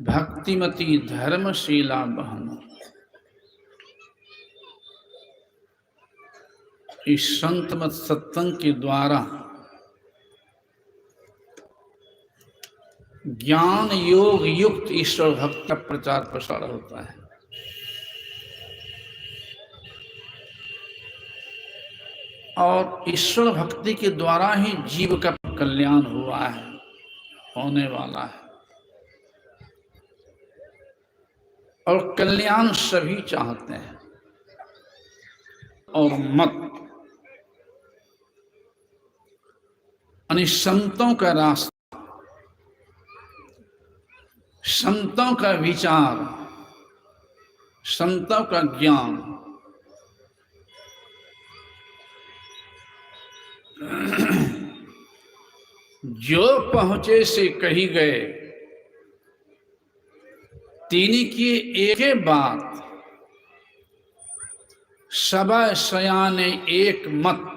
भक्तिमती धर्मशीला बहन, इस संत मत सत्संग के द्वारा ज्ञान योग युक्त ईश्वर भक्त का प्रचार प्रसार होता है। और ईश्वर भक्ति के द्वारा ही जीव का कल्याण हुआ है, होने वाला है। और कल्याण सभी चाहते हैं। और मत यानी संतों का रास्ता, संतों का विचार, संतों का ज्ञान जो पहुंचे से कही गए, तीनी की एक बात, सबा सयाने एक मत,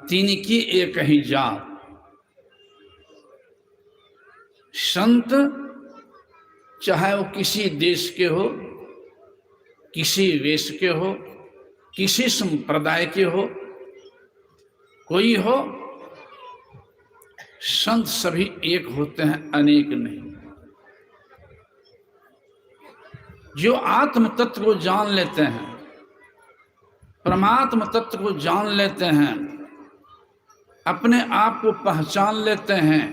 तीन की एक ही जात। संत चाहे वो किसी देश के हो, किसी वेश के हो, किसी संप्रदाय के हो, कोई हो, संत सभी एक होते हैं, अनेक नहीं। जो आत्म तत्व को जान लेते हैं, परमात्म तत्व को जान लेते हैं, अपने आप को पहचान लेते हैं,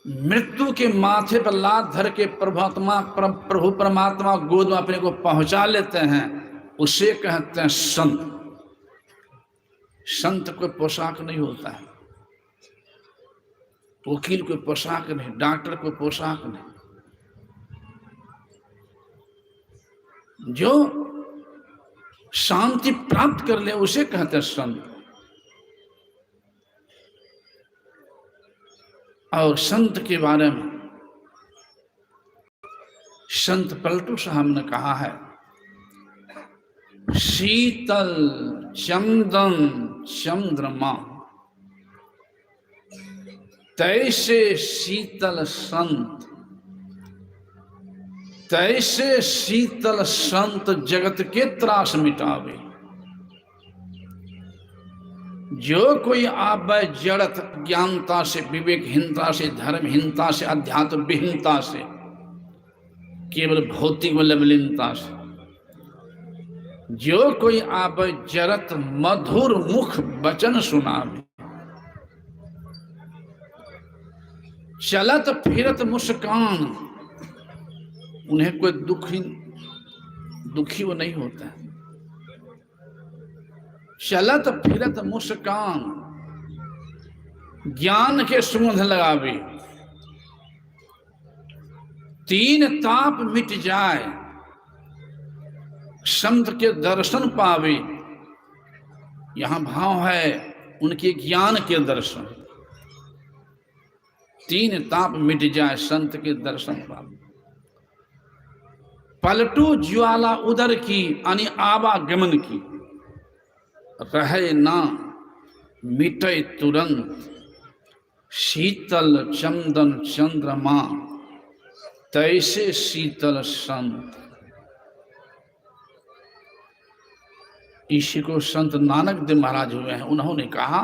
मृत्यु के माथे पर लात धर के प्रभु परमात्मा गोद में अपने को पहुंचा लेते हैं, उसे कहते हैं संत। संत कोई पोशाक नहीं होता है, वकील कोई पोशाक नहीं, डॉक्टर कोई पोशाक नहीं। जो शांति प्राप्त कर ले उसे कहते हैं संत। और संत के बारे में संत पलटू साहब ने कहा है, शीतल चंदन चंद्रमा तैसे शीतल संत, तैसे शीतल संत जगत के त्रास मिटावे। जो कोई आवे जड़त ज्ञानता से, विवेकहीनता से, धर्महीनता से, अध्यात्म विहीनता से, केवल भौतिक लवलीनता से, जो कोई आवे जड़त मधुर मुख वचन सुनावे, चलत फिरत मुस्कान, उन्हें कोई दुखी वो नहीं होता है। चलत फिरत मुस्कान, ज्ञान के सुगंध लगावे, तीन ताप मिट जाए, संत के दर्शन पावे। यहां भाव है उनके ज्ञान के दर्शन, तीन ताप मिट जाए, संत के दर्शन पावे। पलटू ज्वाला उदर की, यानी आवागमन की, रहे ना मिटे तुरंत, शीतल चंदन चंद्रमा तैसे शीतल संत। इसी को संत नानक देव महाराज हुए हैं। उन्होंने कहा,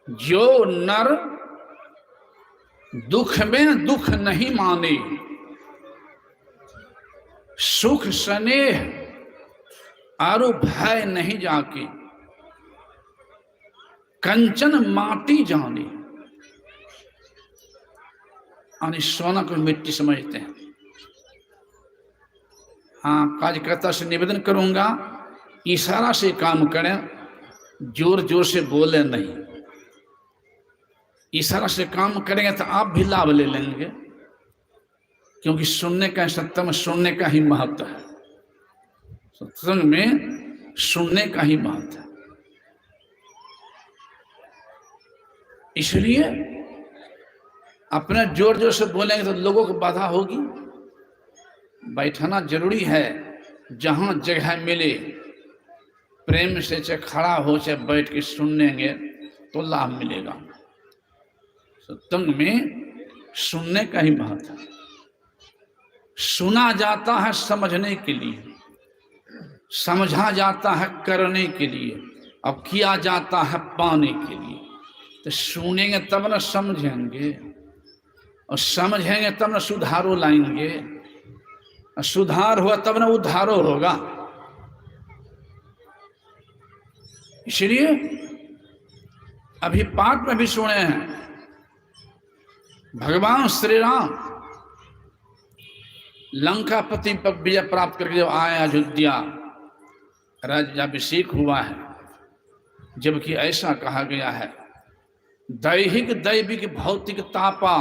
जो नर दुख में दुख नहीं माने, सुख स्नेह आरु भय नहीं जाके, कंचन माटी जाने, यानी सोना को मिट्टी समझते हैं। हाँ, कार्यकर्ता से निवेदन करूंगा, इशारा से काम करें, जोर जोर से बोले नहीं। इशारा से काम करेंगे तो आप भी लाभ ले लेंगे, क्योंकि सुनने का, सत्संग में सुनने का ही महत्व है। सत्संग में सुनने का ही महत्व है। इसलिए अपने जोर जोर से बोलेंगे तो लोगों को बाधा होगी। बैठना जरूरी है, जहां जगह मिले प्रेम से, चाहे खड़ा हो चाहे बैठ के सुनेंगे तो लाभ मिलेगा। सत्संग में सुनने का ही महत्व है। सुना जाता है समझने के लिए, समझा जाता है करने के लिए, अब किया जाता है पाने के लिए। तो सुनेंगे तब न समझेंगे, और समझेंगे तब न सुधारो लाएंगे, और सुधार हुआ तब न उद्धारो होगा। इसलिए अभी पाठ में भी सुने हैं, भगवान श्री राम लंकापति पर विजय प्राप्त करके जब आए अयोध्या, राज्याभिषेक हुआ है, जबकि ऐसा कहा गया है दैहिक दैविक भौतिक तापा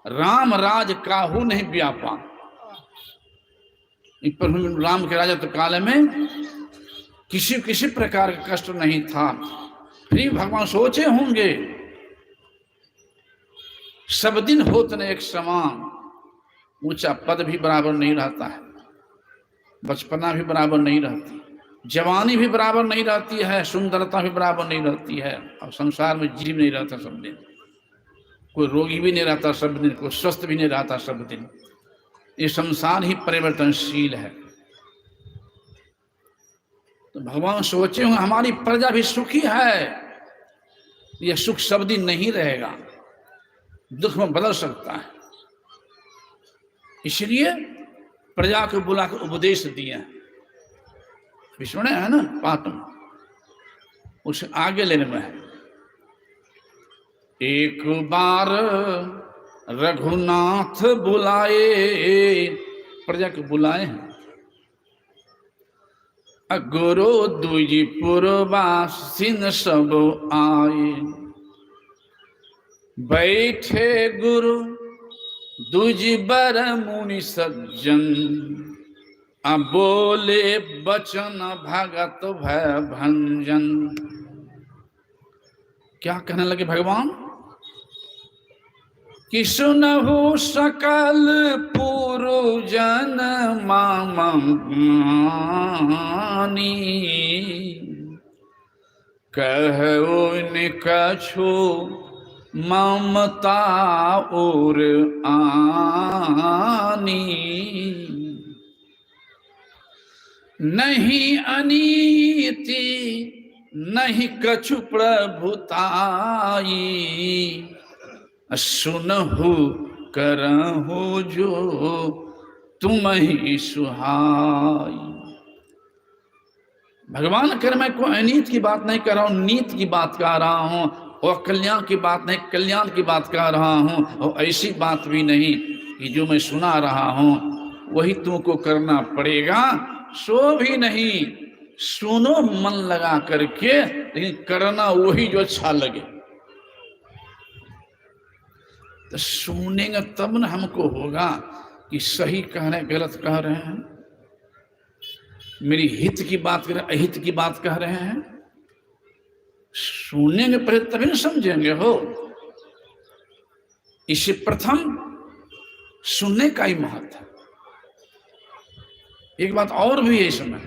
राम राज काहू नहीं व्यापा। पर राम के राजा तो काल में किसी प्रकार का कष्ट नहीं था। फिर भगवान सोचे होंगे सब दिन होत न एक समान, ऊंचा पद भी बराबर नहीं रहता है, बचपना भी बराबर नहीं रहती, जवानी भी बराबर नहीं रहती है, सुंदरता भी बराबर नहीं रहती है, और संसार में जीव नहीं रहता सब दिन, कोई रोगी भी नहीं रहता सब दिन, कोई स्वस्थ भी नहीं रहता सब दिन। ये संसार ही परिवर्तनशील है। तो भगवान सोचे होंगे हमारी प्रजा भी सुखी है, यह सुख सब दिन नहीं रहेगा, दुख में बदल सकता है। इसलिए प्रजा को बुलाकर उपदेश दिया। सुने है ना पाठ में, उसे आगे लेने में है। एक बार रघुनाथ बुलाए, प्रजा को बुलाए हैं, गुरु दुजी पुरवासिन सब आए, बैठे गुरु दुजी बर मुनि सज्जन, अब बोले बचन भगत भय भंजन। क्या कहने लगे भगवान कि सुनहु सकल पुरुजन मामनी, कहो न कछु ममता और आनी, नहीं अनीति नहीं कछु प्रभुताई, सुनहु करहु जो तुम ही सुहाई। भगवान कर मैं कोई अनीत की बात नहीं कर रहा हूं, नीत की बात कर रहा हूं, और कल्याण की बात नहीं कल्याण की बात कर रहा हूं, और ऐसी बात भी नहीं कि जो मैं सुना रहा हूं वही तुमको करना पड़ेगा, सो भी नहीं, सुनो मन लगा करके, लेकिन करना वही जो अच्छा लगे। तो सुनेंगे तब न हमको होगा कि सही कह रहे हैं गलत कह रहे हैं, मेरी हित की बात कर रहे अहित की बात कह रहे हैं। सुनेंगे पहले तभी न समझेंगे हो। इसे प्रथम सुनने का ही महत्व है। एक बात और भी है इसमें,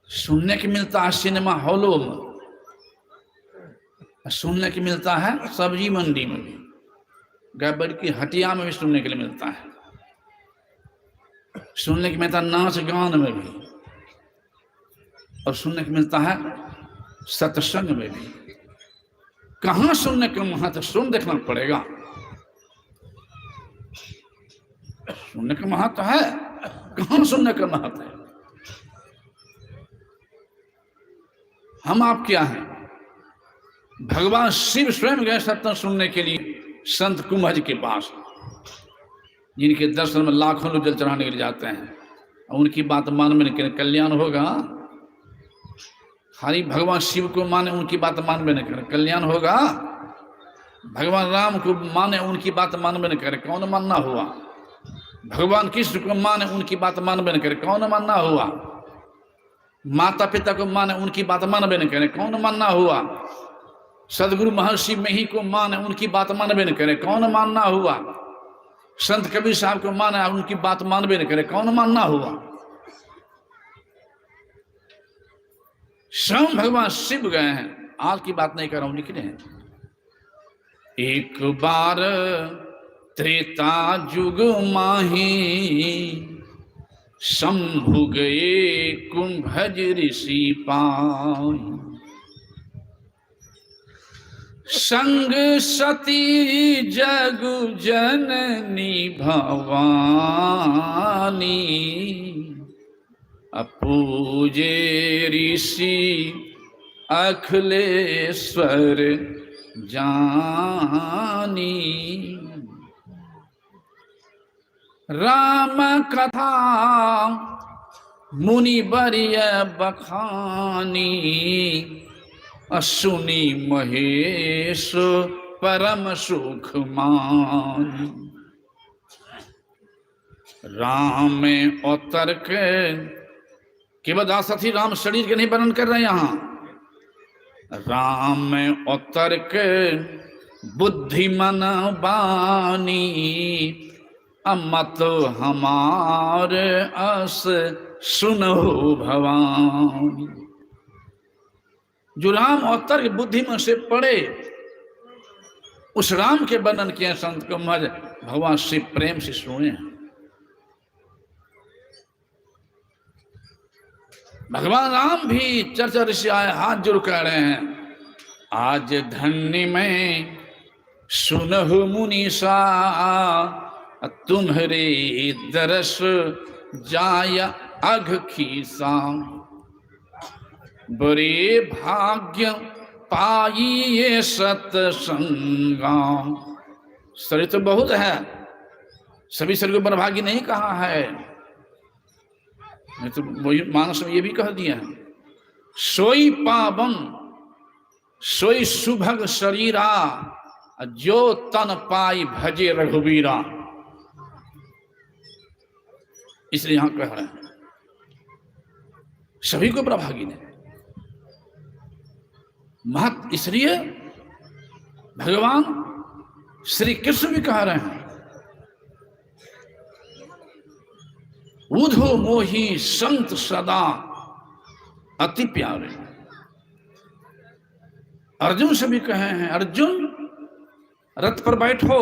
सुनने की मिलता है सिनेमा हॉलों में, सुनने की मिलता है सब्जी मंडी में भी, गैबर की हटिया में भी सुनने के लिए मिलता है, सुनने की मिलता है नाच गान में भी, और सुनने को मिलता है सत्संग में भी। कहां सुनने का महत्व सुन देखना पड़ेगा। सुनने का महत्व है, कहां सुनने का महत्व है। हम आप क्या हैं? भगवान शिव स्वयं गए सत्संग सुनने के लिए संत कुंभज के पास, जिनके दर्शन में लाखों लोग जल चढ़ाने के लिए जाते हैं, उनकी बात मान में नहीं कल्याण होगा। खाली भगवान शिव को माने उनकी बात मान में नहीं करे कल्याण होगा। भगवान राम को माने उनकी बात मान में नहीं करे कौन मानना हुआ। भगवान कृष्ण को माने उनकी बात मान में नहीं करे कौन मानना हुआ। माता पिता को माने उनकी बात मान में नहीं करे कौन मानना हुआ। सदगुरु महर्षि में ही को माने उनकी बात मानबे न करे कौन मानना हुआ। संत कबीर साहब को माने उनकी बात मानबे न करे कौन मानना हुआ। स्वयं भगवान शिव गए हैं आज की बात नहीं कर रहा हूं, लिख रहे हैं। एक बार त्रेता जुग माही शंभु गए कुंभज ऋषि पाई। संग सती जग जननी भवानी अपूजे ऋषि अखिलेश्वर जानी। राम कथा मुनि बरिय बखानी असुनी महेश परम सुख मानी। राम में अवतर के केवल दासथी राम शरीर के नहीं वर्णन कर रहे यहाँ। राम में अवतर के बुद्धि मन बानी अमत हमारे अस सुनो भवानी। जो राम अवतर की बुद्धि में से पड़े उस राम के वर्णन किए संत को मज भगवान से प्रेम से सुने। भगवान राम भी चर्चा ऋषि आए हाथ जोड़ कह रहे हैं, आज धन्य में सुनहु मुनीसा तुम्हारे दरस जाय अघ खीसा। बड़े भाग्य पाइए सतसंगा। शरीर तो बहुत है, सभी शरीर को बड़भागी नहीं कहा है, नहीं तो वही मानस में ये भी कह दिया है। सोई पावन सोई सुभग शरीरा जो तन पाई भजे रघुवीरा। इसलिए यहां कह रहे हैं सभी को प्रभागी ने महत। इसलिए भगवान श्री कृष्ण भी कह रहे हैं उधो मोही संत सदा अति प्यारे। अर्जुन से भी कहे हैं अर्जुन रथ पर बैठो,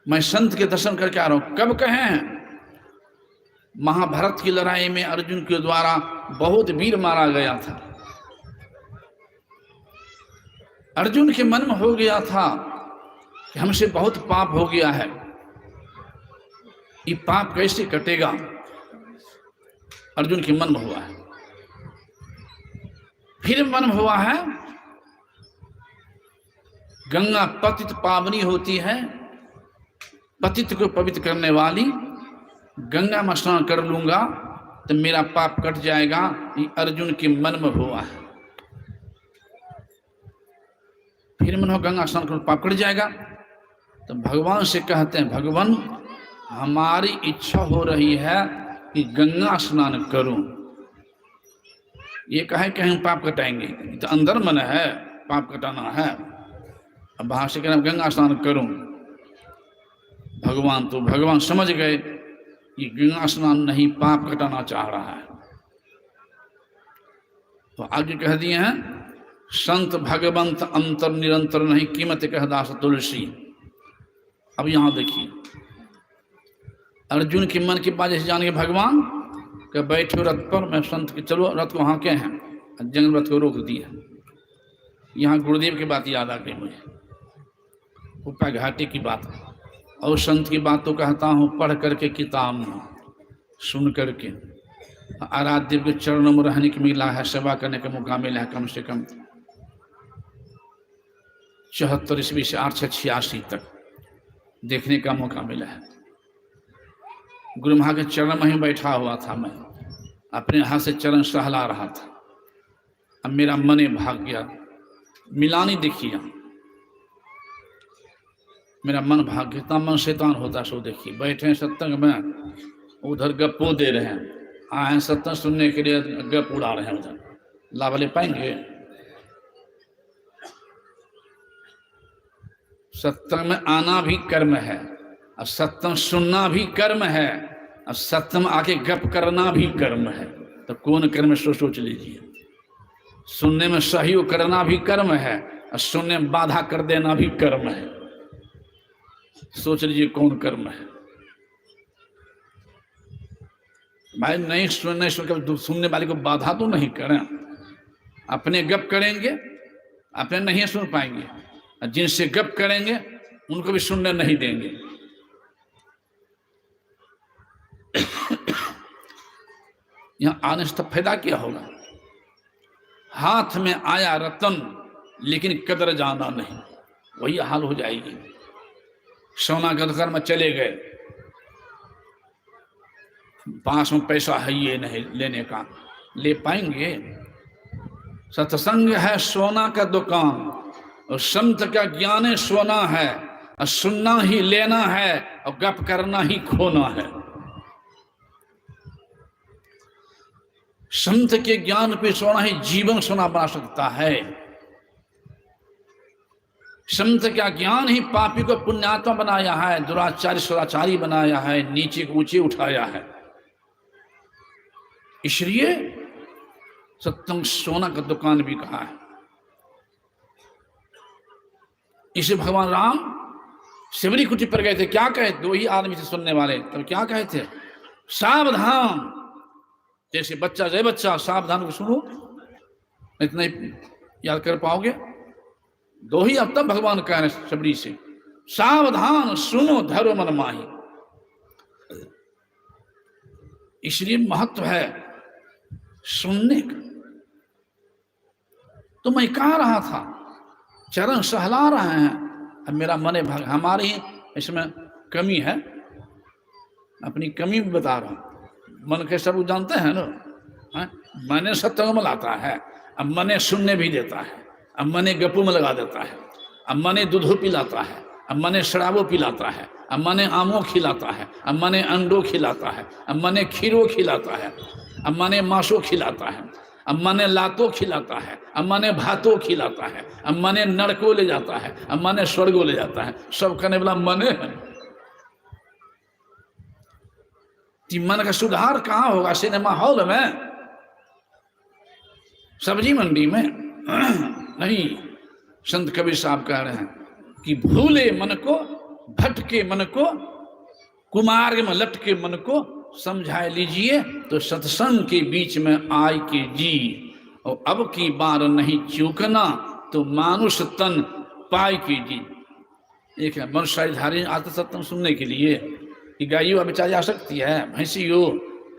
मैं संत के दर्शन करके आ रहा हूं। कब कहे हैं? महाभारत की लड़ाई में अर्जुन के द्वारा बहुत वीर मारा गया था। अर्जुन के मन में हो गया था कि हमसे बहुत पाप हो गया है, ये पाप कैसे कटेगा? अर्जुन के मन में हुआ है। फिर मन में हुआ है गंगा पतित पावनी होती है, पतित को पवित्र करने वाली। गंगा में स्नान कर लूंगा तो मेरा पाप कट जाएगा, ये अर्जुन के मन में हुआ है। फिर मन हो गंगा स्नान कर पाप कट जाएगा, तो भगवान से कहते हैं भगवान हमारी इच्छा हो रही है कि गंगा स्नान करूं। ये कहे कि हम पाप कटाएंगे, तो अंदर मन है पाप कटाना है। अब बाहर से कहना गंगा स्नान करूं। भगवान समझ गए कि गंगा स्नान नहीं पाप कटाना चाह रहा है, तो आगे कह दिए हैं संत भगवंत अंतर निरंतर नहीं कीमत कह दास तुलसी। अब यहां देखिए अर्जुन के मन की बात जैसे जान के भगवान के बैठो रथ पर, मैं संत के चलो रथ को हाँके हैं, जंगल रथ को रोक दिया। यहाँ गुरुदेव की बात याद आ गई मुझे, ऊपर घाटी की बात। और संत की बात तो कहता हूँ पढ़ करके किताब में, सुन करके। आराध्य के चरणों में रहने की मिला है, सेवा करने का मौका मिला है कम से कम 74 ईस्वी से 886 तक देखने का मौका मिला है। गुरु महा के चरण में ही बैठा हुआ था, मैं अपने हाथ से चरण सहला रहा था। अब मेरा मन भाग गया, मिलानी देखिए, मेरा मन भाग गया। इतना मन शैतान होता सो देखिए, बैठे हैं सत्संग में, उधर गप्पो दे रहे हैं, आए हैं सत्संग सुनने के लिए, गप उड़ा रहे हैं, उधर लाभ ले पाएंगे? सत्संग में आना भी कर्म है, अब सत्संग सुनना भी कर्म है, अब सत्संग आके गप करना भी कर्म है। तो कौन कर्म सोच लीजिए। सुनने में सहयोग करना भी कर्म है और सुनने में बाधा कर देना भी कर्म है। सोच लीजिए कौन कर्म है भाई। नहीं सुनकर सुनने वाले को बाधा तो नहीं करें, अपने गप करेंगे, अपने नहीं सुन पाएंगे, और जिनसे गप करेंगे उनको भी सुनने नहीं देंगे। यहां आने से फायदा क्या होगा? हाथ में आया रतन लेकिन कदर जाना नहीं, वही हाल हो जाएगी। सोना के दुकान में चले गए, पास में पैसा है ये नहीं लेने का, ले पाएंगे? सत्संग है सोना का दुकान और संत का ज्ञान सोना है, और सुनना ही लेना है और गप करना ही खोना है। संत के ज्ञान पे सोना ही जीवन सोना बना सकता है। संत का ज्ञान ही पापी को पुण्यात्मा बनाया है, दुराचारी सदाचारी बनाया है, नीचे को ऊंचे उठाया है। इसलिए सत्संग सोना का दुकान भी कहा है। इसे भगवान राम शिवरी कुटी पर गए थे, क्या कहे? दो ही आदमी थे सुनने वाले, तब क्या कहे थे? सावधान। जैसे बच्चा जय बच्चा सावधान को सुनो, इतना ही याद कर पाओगे। दो ही अब तब भगवान कह रहे शबरी से, सावधान सुनो धर्म मन माही। इसलिए महत्व है सुनने का। तो मैं कह रहा था चरण सहला रहे हैं, अब मेरा मन भाग, हमारी इसमें कमी है, अपनी कमी भी बता रहा हूं। मन के सब जानते हैं ना, मने सत्संग में लाता है, अब मने सुनने भी देता है, अब मने गप्पू में लगा देता है, अब मने दूधो पिलाता है, अब मने शराबो पिलाता है, अब मने आमो खिलाता है, अब मने अंडो खिलाता है, अब मने खीरो खिलाता है, अब मने मांसो खिलाता है, अब मने लातो खिलाता है, अब मने भातो खिलाता है, अब मने नरको ले जाता है, अब मने स्वर्गो ले जाता है। सब करने वाला मने है। मन का सुधार कहाँ होगा? सिनेमा हॉल में, सब्जी मंडी में नहीं। संत कबीर साहब कह रहे हैं कि भूले मन को, भटके मन को, कुमार्ग में लटके मन को समझा लीजिए, तो सत्संग के बीच में आय के जी, और अब की बार नहीं चूकना, तो मानुष तन पाई की जी। एक है मनुष्यधारी आते सत्संग सुनने के लिए कि गाइयों बेचारी आ सकती है, भैंसियो,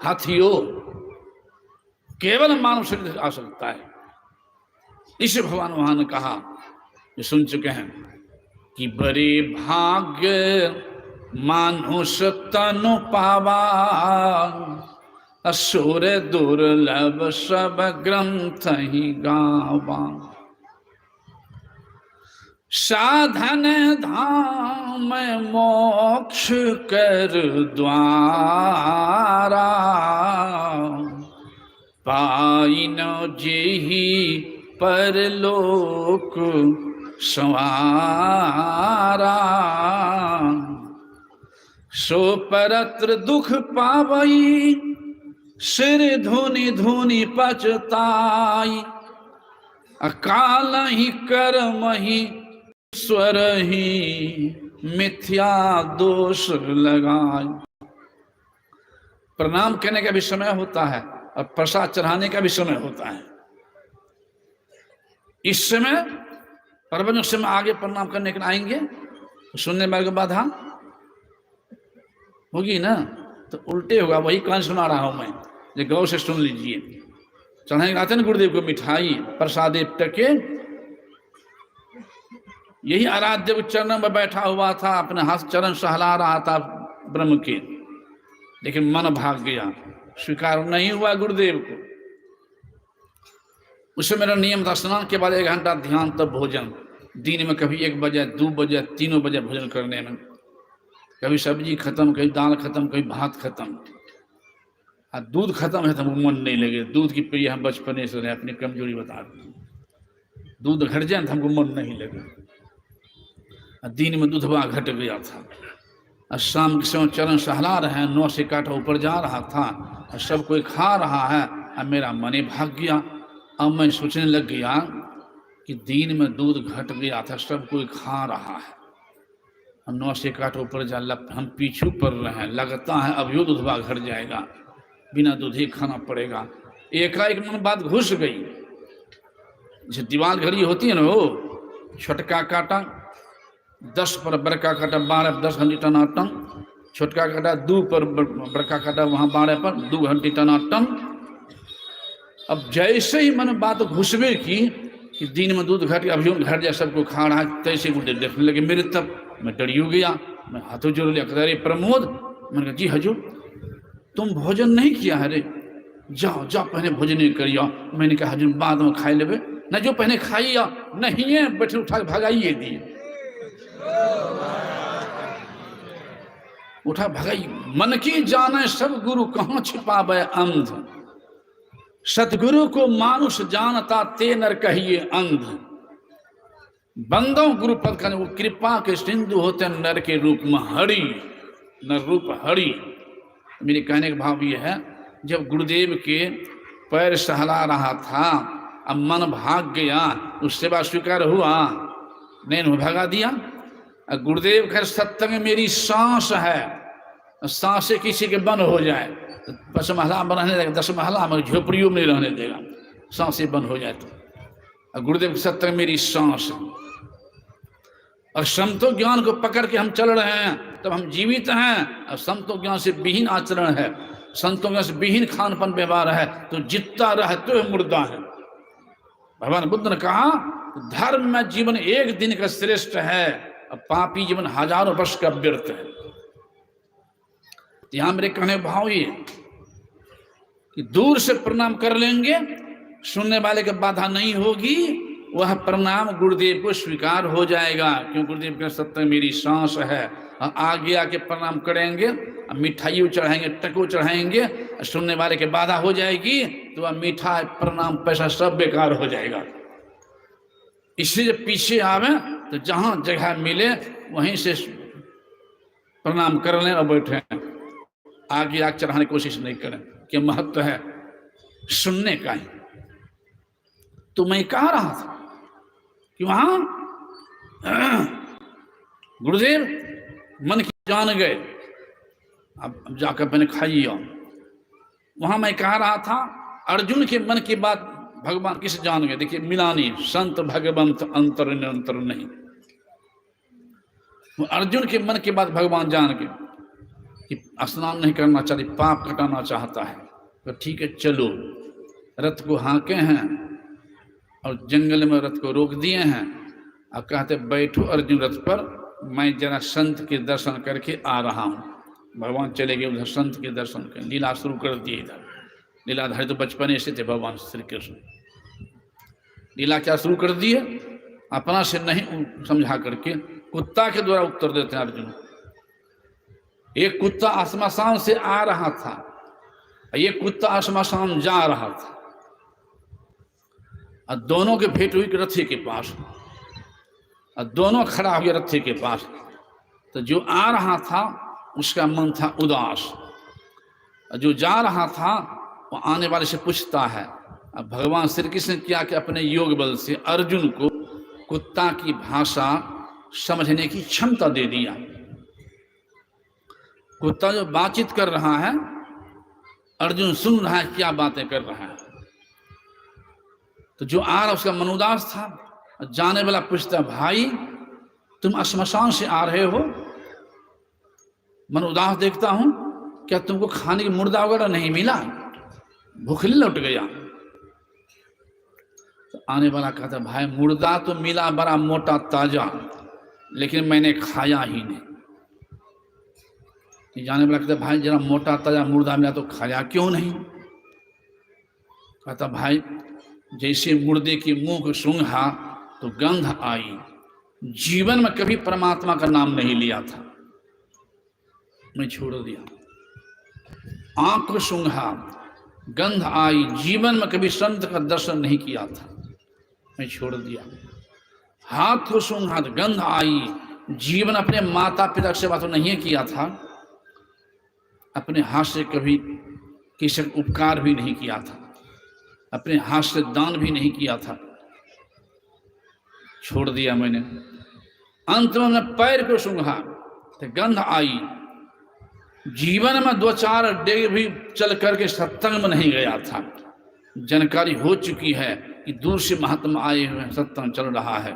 हाथियो, केवल मानव शरीर आ सकता है। इसे भगवान वहां ने कहा, जो सुन चुके हैं, कि बड़े भाग्य मानुष तनु पावा, असुर दुर्लभ सब ग्रंथ ही गावा। साधन धाम मोक्ष कर द्वारा, पाई न जेहि परलोक संवारा। सो परत्र दुख पावई, सिर धुनि धुनि पचताई। अकाल ही कर्म ही स्वर ही मिथ्या दोष लगाए। प्रणाम करने का भी समय होता है और प्रसाद चढ़ाने का भी समय होता है। इस समय प्रबंध समय आगे प्रणाम करने के आएंगे, सुनने वाले को बाधा होगी ना, तो उल्टे होगा। वही कान सुना रहा हूं मैं, जो गौर से सुन लीजिए। चढ़ाने आते ना गुरुदेव को मिठाई प्रसाद टके, यही आराध्य चरण में बैठा हुआ था, अपने हाथ चरण सहला रहा था ब्रह्म के, लेकिन मन भाग गया, स्वीकार नहीं हुआ गुरुदेव को। उससे मेरा नियम था, स्नान के बाद 1 घंटा ध्यान, तब भोजन। दिन में कभी 1 बजे, 2 बजे, 3 बजे भोजन करने में, कभी सब्जी खत्म, कभी दाल खत्म, कभी भात खत्म। और दूध खत्म है तो मन नहीं लगे। दूध की प्रिय हम बचपने से रहे, अपनी कमजोरी बता दी। दूध घट जाए तो हमको मन नहीं लगे। दिन में दूधवा घट गया था, और शाम के समय चरण सहला रहे हैं, 9 से काटा ऊपर जा रहा था, और सब कोई खा रहा है, और मेरा मने भाग गया। अब मैं सोचने लग गया कि दिन में दूध घट गया था, सब कोई खा रहा है, हम 9 से काट ऊपर जा, हम पीछू पड़ रहे हैं, लगता है अभी दूधवा घट जाएगा, बिना दूध ही खाना पड़ेगा। एकाएक मन बात घुस गई, जो दीवार घड़ी होती है ना, वो छोटका काटा 10 पर बड़का काटा 12 10 घंटी टनाटन, छोटका काटा 2 पर बड़का काटा वहाँ 12 पर 2 घंटी टनाटन। अब जैसे ही मैंने बात घुसबे की कि दिन में दूध घट अभी घट जाए, सबको खा रहा है, तैसे गुड्डे देखने लगे मेरे, तब मैं डरियो गया, मैं हाथों जोड़ लिया, अरे प्रमोद, मैंने कहा जी हजूर तुम भोजन नहीं किया है रे, जाओ जाओ पहले भोजन नहीं करियो। मैंने कहा हजूर बाद में खाई लेवे, न जो पहले खाइए, नहीं है बैठे उठा के भगाइए दिए, उठा भगाइए। मन की जाने सब गुरु कहाँ छिपावे अंध, सतगुरु को मानुष जानता ते नर कहिए अंध। बंदों गुरु पद का वो कृपा के सिंधु होते नर के रूप में हरि, नर रूप हरि। मेरे कहने का भाव ये है, जब गुरुदेव के पैर सहला रहा था, अब मन भाग गया, उस सेवा स्वीकार हुआ नहीं, भगा दिया। गुरुदेव खैर सत्संग मेरी सांस है, सांस से किसी के बंद हो जाए तो 5 महला में रहने देगा, 10 महला में झोपड़ियों में नहीं रहने देगा, सांस से बंद हो जाए तो। गुरुदेव के सत्संग मेरी सांस है, और संतो ज्ञान को पकड़ के हम चल रहे हैं, तब हम जीवित हैं। और संतो ज्ञान से विहीन आचरण है, संतो ज्ञान से विहीन खानपन व्यवहार है, तो जितना रहे तो मुर्दा है। भगवान बुद्ध ने कहा धर्म में जीवन एक दिन का श्रेष्ठ है, और पापी जीवन हजारों वर्ष का व्यर्थ है। यहां मेरे कहने भाव ये कि दूर से प्रणाम कर लेंगे, सुनने वाले की बाधा नहीं होगी, वह प्रणाम गुरुदेव को स्वीकार हो जाएगा, क्यों गुरुदेव के सत्य मेरी सांस है। आगे आके प्रणाम करेंगे, मिठाइयों चढ़ाएंगे, टको चढ़ाएंगे, सुनने वाले के बाधा हो जाएगी, तो वह मीठा प्रणाम पैसा सब बेकार हो जाएगा। इसलिए जब पीछे आवे तो जहां जगह मिले वहीं से प्रणाम कर लें और बैठे, आगे आग चढ़ाने की कोशिश नहीं करें, कि महत्व है सुनने का ही। तो मैं कह रहा था कि वहां गुरुदेव मन की जान गए, अब जाकर मैंने खाइए। वहां मैं कह रहा था अर्जुन के मन की बात भगवान किस जान गए। देखिए मिलानी संत भगवंत अंतर निरंतर नहीं, अर्जुन के मन की बात भगवान जान गए कि स्नान नहीं करना चाहती, पाप कटाना चाहता है, तो ठीक है चलो। रथ को हाँके हैं और जंगल में रथ को रोक दिए हैं, और कहते बैठो अर्जुन रथ पर, मैं जरा संत के दर्शन करके आ रहा हूँ। भगवान चले गए उधर संत के दर्शन कर, लीला शुरू कर दिए। इधर लीलाधारी तो बचपने से थे भगवान श्री कृष्ण, लीला क्या शुरू कर दिए, अपना से नहीं समझा करके कुत्ता के द्वारा उत्तर देते हैं अर्जुन। एक कुत्ता आसमासान से आ रहा था, एक कुत्ता आसमासान जा रहा था, और दोनों के भेंट हुई रथी के पास, और दोनों खड़ा हो गया रथी के पास। तो जो आ रहा था उसका मन था उदास, और जो जा रहा था वो आने वाले से पूछता है। अब भगवान श्री कृष्ण क्या कि अपने योग बल से अर्जुन को कुत्ता की भाषा समझने की क्षमता दे दिया। कुत्ता जो बातचीत कर रहा है, अर्जुन सुन रहा है क्या बातें कर रहा है। तो जो आ रहा उसका मन उदास था, जाने वाला पूछता भाई तुम श्मशान से आ रहे हो, मन उदास देखता हूं, क्या तुमको खाने की मुर्दा वगैरह नहीं मिला, भूखली लौट गया। तो आने वाला कहता भाई मुर्दा तो मिला बड़ा मोटा ताजा, लेकिन मैंने खाया ही नहीं। जाने वाला कहता भाई जरा मोटा ताजा मुर्दा मिला तो खाया क्यों नहीं। कहता भाई जैसे मुर्दे की मुंह को सूंघा तो गंध आई, जीवन में कभी परमात्मा का नाम नहीं लिया था, मैं छोड़ दिया। आंख को सूंघा गंध आई, जीवन में कभी संत का दर्शन नहीं किया था, मैं छोड़ दिया। हाथ को सूंघा तो गंध आई, जीवन अपने माता पिता से बात नहीं किया था, अपने हाथ से कभी किसी उपकार भी नहीं किया था। अपने हाथ से दान भी नहीं किया था, छोड़ दिया मैंने। अंत में मैं पैर को सूंघा तो गंध आई। जीवन में 2-4 डेग भी चल करके सत्संग में नहीं गया था। जानकारी हो चुकी है कि दूर से महात्मा आए हुए, सत्संग चल रहा है,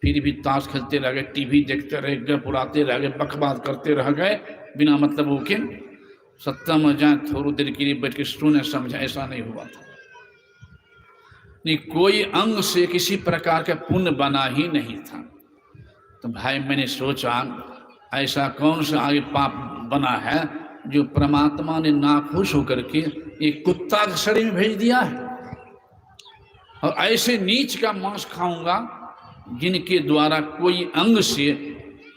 फिर भी ताश खेलते रह गए, टीवी देखते रह गए, उड़ाते रह गए, बकवास करते रह गए बिना मतलब के। सत्संग में जाए थोड़ी देर के लिए बैठ के सुने समझा, ऐसा नहीं हुआ था। नहीं, कोई अंग से किसी प्रकार का पुण्य बना ही नहीं था। तो भाई मैंने सोचा ऐसा कौन सा आगे पाप बना है जो परमात्मा ने नाखुश होकर के एक कुत्ता के शरीर में भेज दिया है। और ऐसे नीच का मांस खाऊंगा जिनके द्वारा कोई अंग से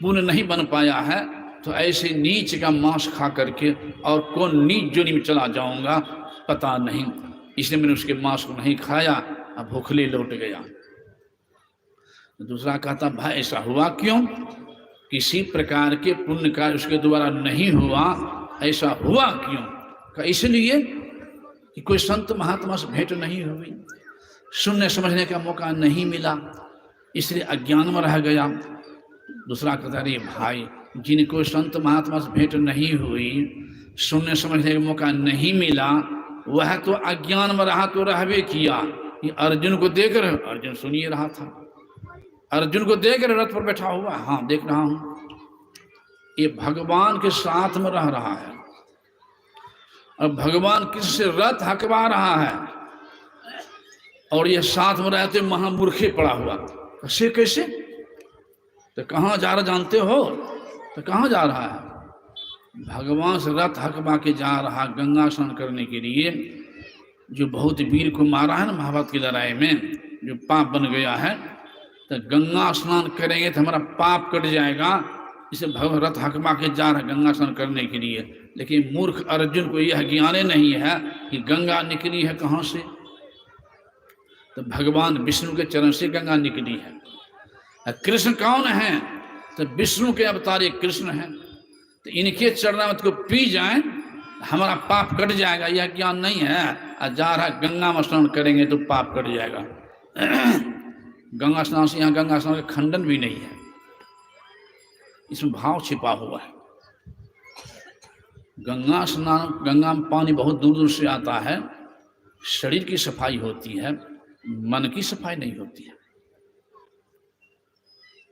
पुण्य नहीं बन पाया है, तो ऐसे नीच का मांस खा करके और कौन नीच जोनी में चला जाऊंगा पता नहीं। इसलिए मैंने उसके मांस को नहीं खाया, अब भूखले लौट गया। दूसरा कहता भाई ऐसा हुआ क्यों? किसी प्रकार के पुण्य कार्य उसके द्वारा नहीं हुआ, ऐसा हुआ क्यों? इसलिए कि कोई संत महात्मा से भेंट नहीं हुई, सुनने समझने का मौका नहीं मिला, इसलिए अज्ञान में रह गया। दूसरा कहता अरे भाई, जिनको संत महात्मा से भेंट नहीं हुई, सुनने समझने का मौका नहीं मिला, वह तो अज्ञान में रहा तो रहबे किया। ये अर्जुन को देख रहे, अर्जुन सुनिए रहा था, अर्जुन को देख रहे रथ पर बैठा हुआ, हाँ देख रहा हूं, ये भगवान के साथ में रह रहा है और भगवान किससे रथ हकवा रहा है, और ये साथ में रहते महामूर्खे पड़ा हुआ। कैसे कैसे? तो कहाँ जा रहा जानते हो? तो कहाँ जा रहा है? भगवान से रथ हकवा के जा रहा गंगा स्नान करने के लिए। जो बहुत वीर को मारा है ना महाभारत की लड़ाई में, जो पाप बन गया है, तो गंगा स्नान करेंगे तो हमारा पाप कट जाएगा, इसे भगवान रथ हकवा के जा रहा है गंगा स्नान करने के लिए। लेकिन मूर्ख अर्जुन को यह ज्ञान नहीं है कि गंगा निकली है कहाँ से। तो भगवान विष्णु के चरण से गंगा निकली है। कृष्ण कौन है? तो विष्णु के अवतार ये कृष्ण है। तो इनके चरणामृत को पी जाए हमारा पाप कट जाएगा, यह ज्ञान नहीं है। और जा रहा गंगा में स्नान करेंगे तो पाप कट जाएगा। गंगा स्नान से, यहाँ गंगा स्नान का खंडन भी नहीं है, इसमें भाव छिपा हुआ है। गंगा स्नान, गंगा में पानी बहुत दूर दूर से आता है, शरीर की सफाई होती है, मन की सफाई नहीं होती है।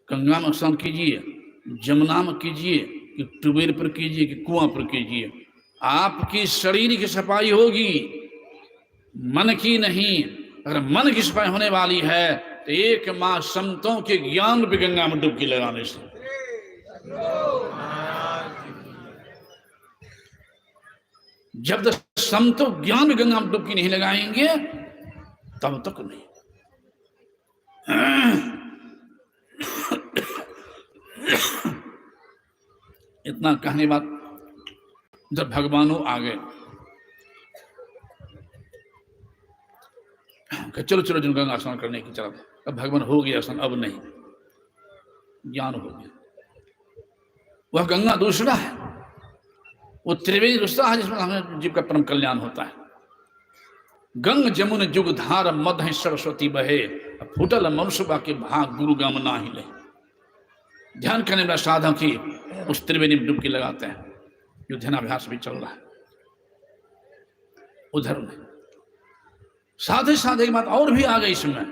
गंगा में स्नान कीजिए, जमुना में कीजिए, कि ट्यूबवेल पर कीजिए, कि कुआं पर कीजिए, आपकी शरीर की सफाई होगी, मन की नहीं। अगर मन की सफाई होने वाली है तो एक माह संतों के ज्ञान पे गंगा में डुबकी लगाने से। जब तक संतों ज्ञान में गंगा में डुबकी नहीं लगाएंगे तब तक नहीं। इतना कहने बाद जब भगवानों आ गए, चलो चलो जिन गंगा स्नान करने की तरफ। अब भगवान हो गया स्नान, अब नहीं, ज्ञान हो गया। वह गंगा दूसरा है, वो त्रिवेणी दूसरा है जिसमें हमें जीव का परम कल्याण होता है। गंग जमुन जुग धार मध सरस्वती बहे, फूटल मनुष्य के भाग गुरु गम ना हिले। ध्यान करने वाला साधक ही उस त्रिवेणी में डुबकी लगाते हैं, जो ध्यानाभ्यास भी चल रहा है उधर में। साथ ही साथ एक बात और भी आ गई इसमें,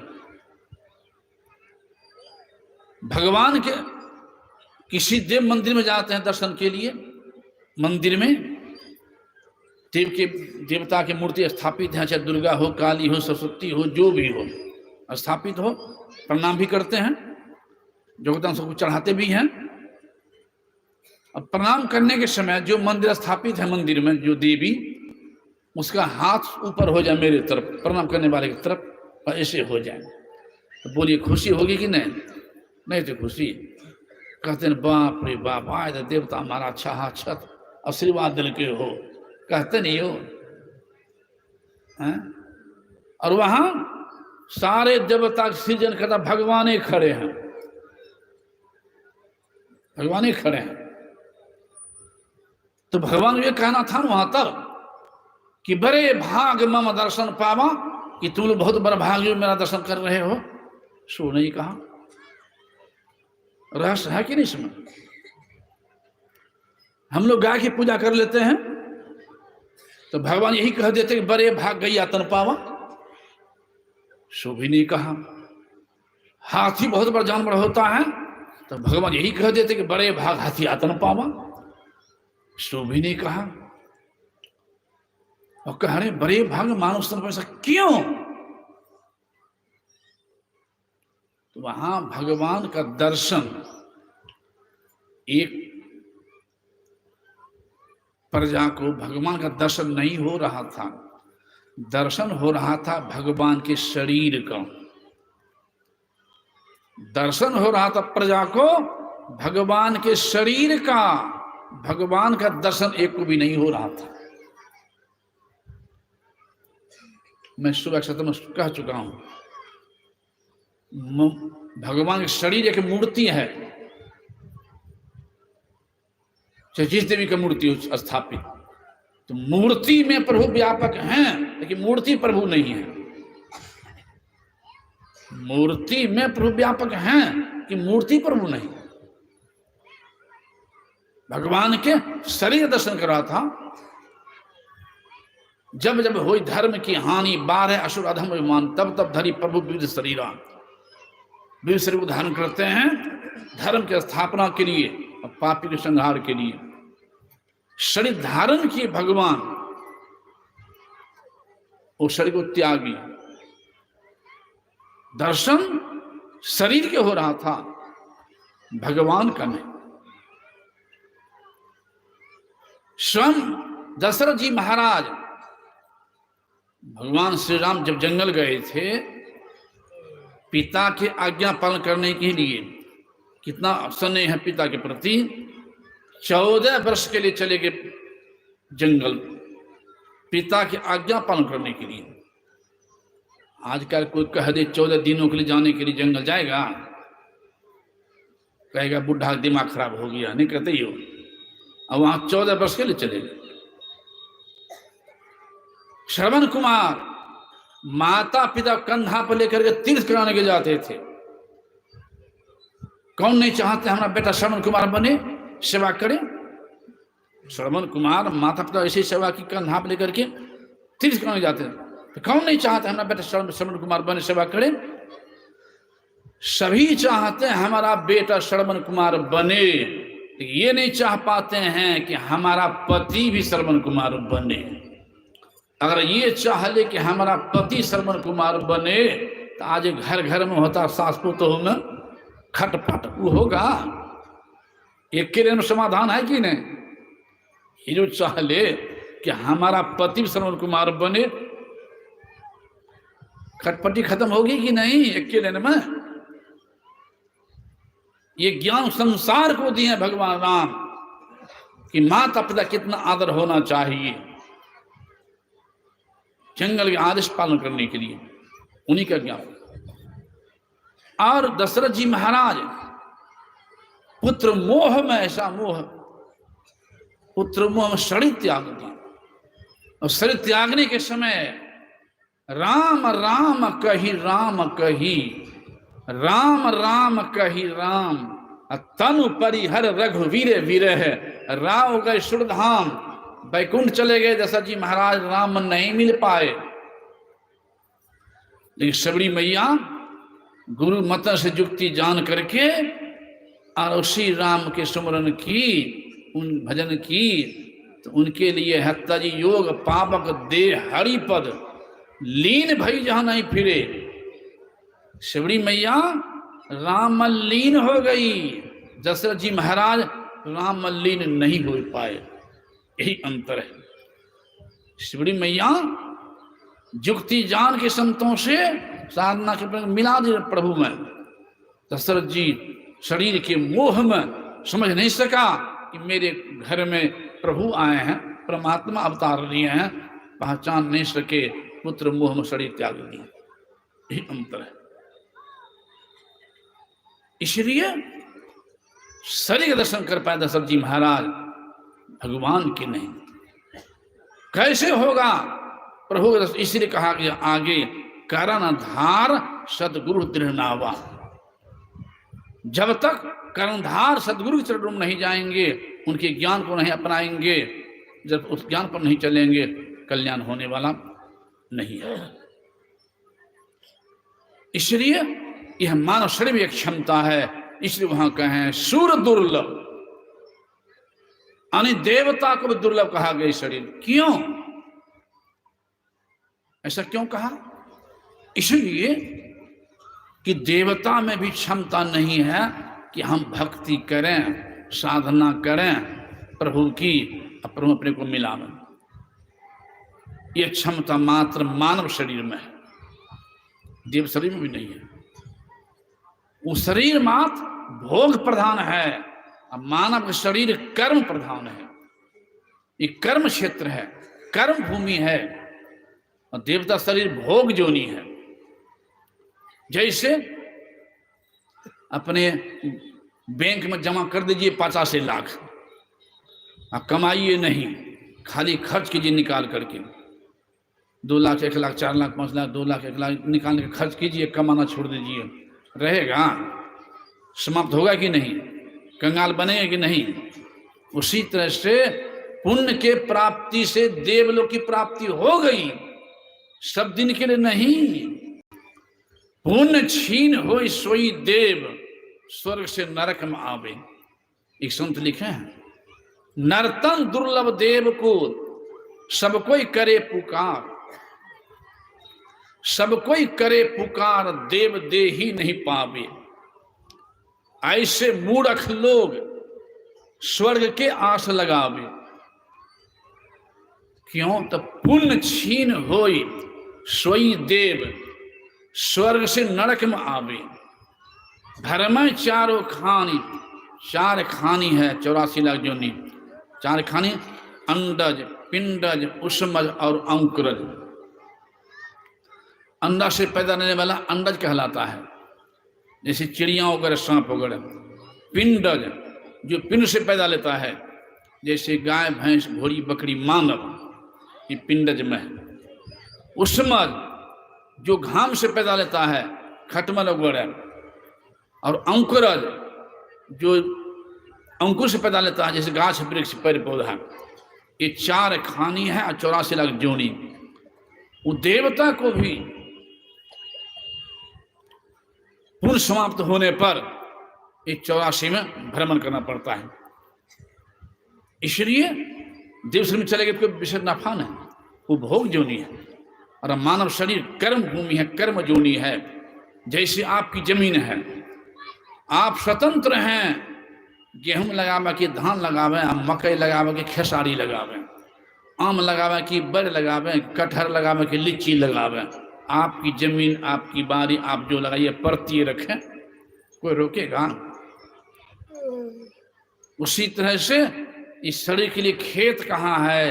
भगवान के किसी देव मंदिर में जाते हैं दर्शन के लिए, मंदिर में देवता की मूर्ति स्थापित है, चाहे दुर्गा हो, काली हो, सरस्वती हो, जो भी हो स्थापित हो, प्रणाम भी करते हैं, जोगदान सबको चढ़ाते भी हैं। अब प्रणाम करने के समय जो मंदिर स्थापित है, मंदिर में जो देवी, उसका हाथ ऊपर हो जाए मेरे तरफ, प्रणाम करने वाले की तरफ, और ऐसे हो जाए, तो बोलिए खुशी होगी कि नहीं? नहीं तो खुशी। कहते हैं बाप रे बाप, आए तो देवता हमारा अच्छा छत आशीर्वाद दिल के हो, कहते नहीं हो है? और वहां सारे देवता का सृजन करता भगवान ही खड़े हैं, भगवान ही खड़े हैं। तो भगवान ये कहना था वहां तक कि बड़े भाग मम दर्शन पावा कि तुम लोग बहुत बड़ा भाग्य मेरा दर्शन कर रहे हो? सो नहीं कहा। रहस्य है कि नहीं इसमें? हम लोग गाय की पूजा कर लेते हैं तो भगवान यही कह देते कि बड़े भाग गई आतन पावा। सो भी नहीं कहा। हाथी बहुत बड़ा जानवर होता है तो भगवान यही कह देते कि बड़े भाग हाथी आतन पावा। सो भी नहीं कहा। और कह रहे बड़े भाग मानव स्तन पर ऐसा क्यों? तो वहां भगवान का दर्शन, एक प्रजा को भगवान का दर्शन नहीं हो रहा था, दर्शन हो रहा था भगवान के शरीर का। दर्शन हो रहा था प्रजा को भगवान के शरीर का। भगवान का दर्शन एक को भी नहीं हो रहा था। मैं सुबह सत्र कह चुका हूं, भगवान के शरीर एक मूर्ति है, जिस देवी का मूर्ति स्थापित, तो मूर्ति में प्रभु व्यापक हैं, लेकिन मूर्ति प्रभु नहीं है। मूर्ति में प्रभु व्यापक हैं कि मूर्ति प्रभु नहीं। भगवान के शरीर दर्शन कर रहा था। जब जब हुई धर्म की हानि, 12 असुर अधम विमान, तब तब धरी प्रभु विविध शरीरा। विविध शरीर को धारण करते हैं धर्म की स्थापना के लिए और पापी के संहार के लिए। शरीर धारण किए भगवान, वो शरीर को त्यागी। दर्शन शरीर के हो रहा था, भगवान का नहीं। स्वयं दशरथ जी महाराज, भगवान श्री राम जब जंगल गए थे पिता के आज्ञा पालन करने के लिए, कितना स्नेह है पिता के प्रति, 14 वर्ष के लिए चले गए जंगल पिता की आज्ञा पालन करने के लिए। आजकल कोई कह दे 14 दिनों के लिए जाने के लिए जंगल जाएगा, कहेगा बुढ़ा दिमाग खराब हो गया, नहीं कहते ही हो। अब वहां 14 वर्ष के लिए चले गए। श्रवण कुमार माता पिता कंधा पर लेकर के तीर्थ कराने के जाते थे। कौन नहीं चाहते हमारा बेटा श्रवण कुमार बने, सेवा करे? श्रवण कुमार माता पिता ऐसी सेवा की कंधा पर लेकर के तीर्थ कराने जाते थे, तो कौन नहीं चाहते हमारा बेटा श्रवण कुमार बने, सेवा करे? सभी चाहते हैं हमारा बेटा श्रवण कुमार बने, ये नहीं चाह पाते हैं कि हमारा पति भी श्रवण कुमार बने। अगर ये चाह ले कि हमारा पति श्रवण कुमार बने तो आज घर घर में होता सास पुतोह में खटपट, वो होगा? एक के में समाधान है कि नहीं? ये जो चाह ले कि हमारा पति श्रवण कुमार बने, खटपटी खत्म होगी कि नहीं एक के में? ये ज्ञान संसार को दिए भगवान राम कि माता पिता कितना आदर होना चाहिए, जंगल के आदेश पालन करने के लिए, उन्हीं का ज्ञान। और दशरथ जी महाराज पुत्र मोह में, ऐसा मोह, पुत्र मोह में शरीर त्याग दिया। और शरीर त्यागने के समय राम राम कही राम कही, राम राम कही राम, तनु परिहर रघुवीर विरह, राव गए सुरधाम। बैकुंठ चले गए दशरथ जी महाराज, राम नहीं मिल पाए। लेकिन सबरी मैया गुरु मत से युक्ति जान करके और उसी राम के सुमरन की, उन भजन की, तो उनके लिए हत्ता जी योग पावक दे हरिपद, लीन भई जहां नहीं फिरे। सबरी मैया राम लीन हो गई, दशरथ जी महाराज राम लीन नहीं हो पाए। यही अंतर है। शिवड़ी मैया युक्ति जान के संतों से साधना के मिला दे प्रभु में। दशरथ जी शरीर के मोह में समझ नहीं सका कि मेरे घर में प्रभु आए हैं, परमात्मा अवतार लिए हैं, पहचान नहीं सके, पुत्र मोह में शरीर त्याग दिया। यही अंतर है। इसलिए शरीर दर्शन कर पाए दशरथ जी महाराज, भगवान की नहीं। कैसे होगा प्रभु? इसलिए कहा कि आगे कर्णधार सदगुरु दृढ़ नावा। जब तक कर्णधार सदगुरु के चरणों में नहीं जाएंगे, उनके ज्ञान को नहीं अपनाएंगे, जब उस ज्ञान पर नहीं चलेंगे, कल्याण होने वाला नहीं है। इसलिए यह मानव शरीर में एक क्षमता है, इसलिए वहां कहें सुर दुर्लभ, यानी देवता को भी दुर्लभ कहा गया शरीर। क्यों ऐसा क्यों कहा? इसलिए कि देवता में भी क्षमता नहीं है कि हम भक्ति करें, साधना करें प्रभु की, प्रभु अपने को मिलावें। यह क्षमता मात्र मानव शरीर में है, देव शरीर में भी नहीं है। वो शरीर मात्र भोग प्रधान है, और मानव का शरीर कर्म प्रधान है। ये कर्म क्षेत्र है, कर्म भूमि है, और देवता शरीर भोग जोनी है। जैसे अपने बैंक में जमा कर दीजिए 85 लाख, आप कमाइए नहीं, खाली खर्च कीजिए निकाल करके। 2 लाख, 1 लाख, 4 लाख, 5 लाख, 2 लाख, 1 लाख निकाल के खर्च कीजिए, कमाना छोड़ दीजिए, रहेगा? समाप्त होगा कि नहीं? कंगाल बनेगा कि नहीं? उसी तरह से पुण्य के प्राप्ति से देवलोक की प्राप्ति हो गई, सब दिन के लिए नहीं। पुण्य छीन हो सोई देव, स्वर्ग से नरक में आवे। एक संत लिखे हैं, नर्तन दुर्लभ देव को सब कोई करे पुकार, सब कोई करे पुकार, देव दे ही नहीं पावे। ऐसे मूर्ख लोग स्वर्ग के आस लगावे। क्यों? तो पुण्य छीन होई सोई देव, स्वर्ग से नरक में आवे। धर्म चारों खानी, 4 खानी है, 84 लाख जोनी। 4 खानी, अंडज, पिंडज, उष्मज और अंकुरज। अंडा से पैदा होने वाला अंडज कहलाता है, जैसे चिड़िया वगैरह, सांप वगैरह। पिंडज जो पिंड से पैदा लेता है, जैसे गाय, भैंस, घोड़ी, बकरी, मानव, ये पिंडज में है। उष्मज जो घाम से पैदा लेता है, खटमल वगैरह। और अंकुरज जो अंकुर से पैदा लेता है, जैसे गाछ, वृक्ष, पेड़ पौधा। ये 4 खानी है और 84 लाख जोनी। वो देवता को भी पुण्य समाप्त होने पर एक 84 में भ्रमण करना पड़ता है। इसलिए देवश्री में चले गए तो कोई विशेष नफा नहीं, वो भोग जोनी है। और मानव शरीर कर्म भूमि है, कर्म जोनी है। जैसे आपकी जमीन है, आप स्वतंत्र हैं, गेहूं लगावे कि धान लगावे, मकई लगावे कि खेसारी लगावे, आम लगावे कि बर लगावे, कटहर लगावे कि लीची लगावे। आपकी जमीन, आपकी बारी, आप जो लगाइए परती रखें, कोई रोकेगा? उसी तरह से इस शरीर के लिए खेत कहाँ है?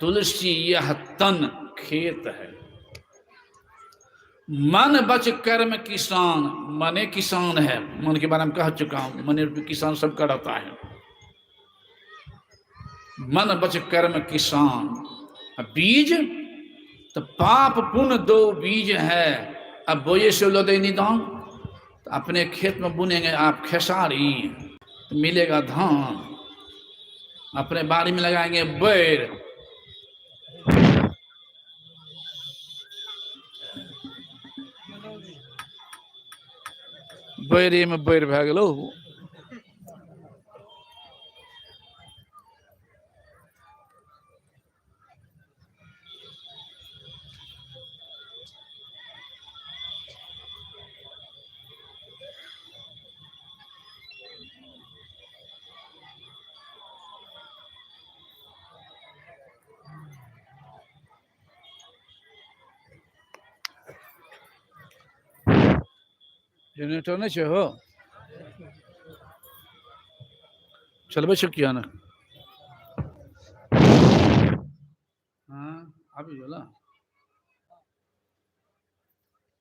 तुलसी यह तन खेत है। मन बच कर्म किसान, मने किसान है, मन के बारे में कह चुका हूं, मन किसान सबका रहता है। मन बच कर्म किसान, बीज तो पाप पुण्य 2 बीज है। अब बोए से लो दे निदान, तो अपने खेत में बुनेंगे आप खेसारी तो मिलेगा धान, अपने बाड़ी में लगाएंगे बैर, बैरे में बैर भए गेलो। जनरेटर नहीं छे हो, चलबे छे किया ना? हाँ अभी बोला।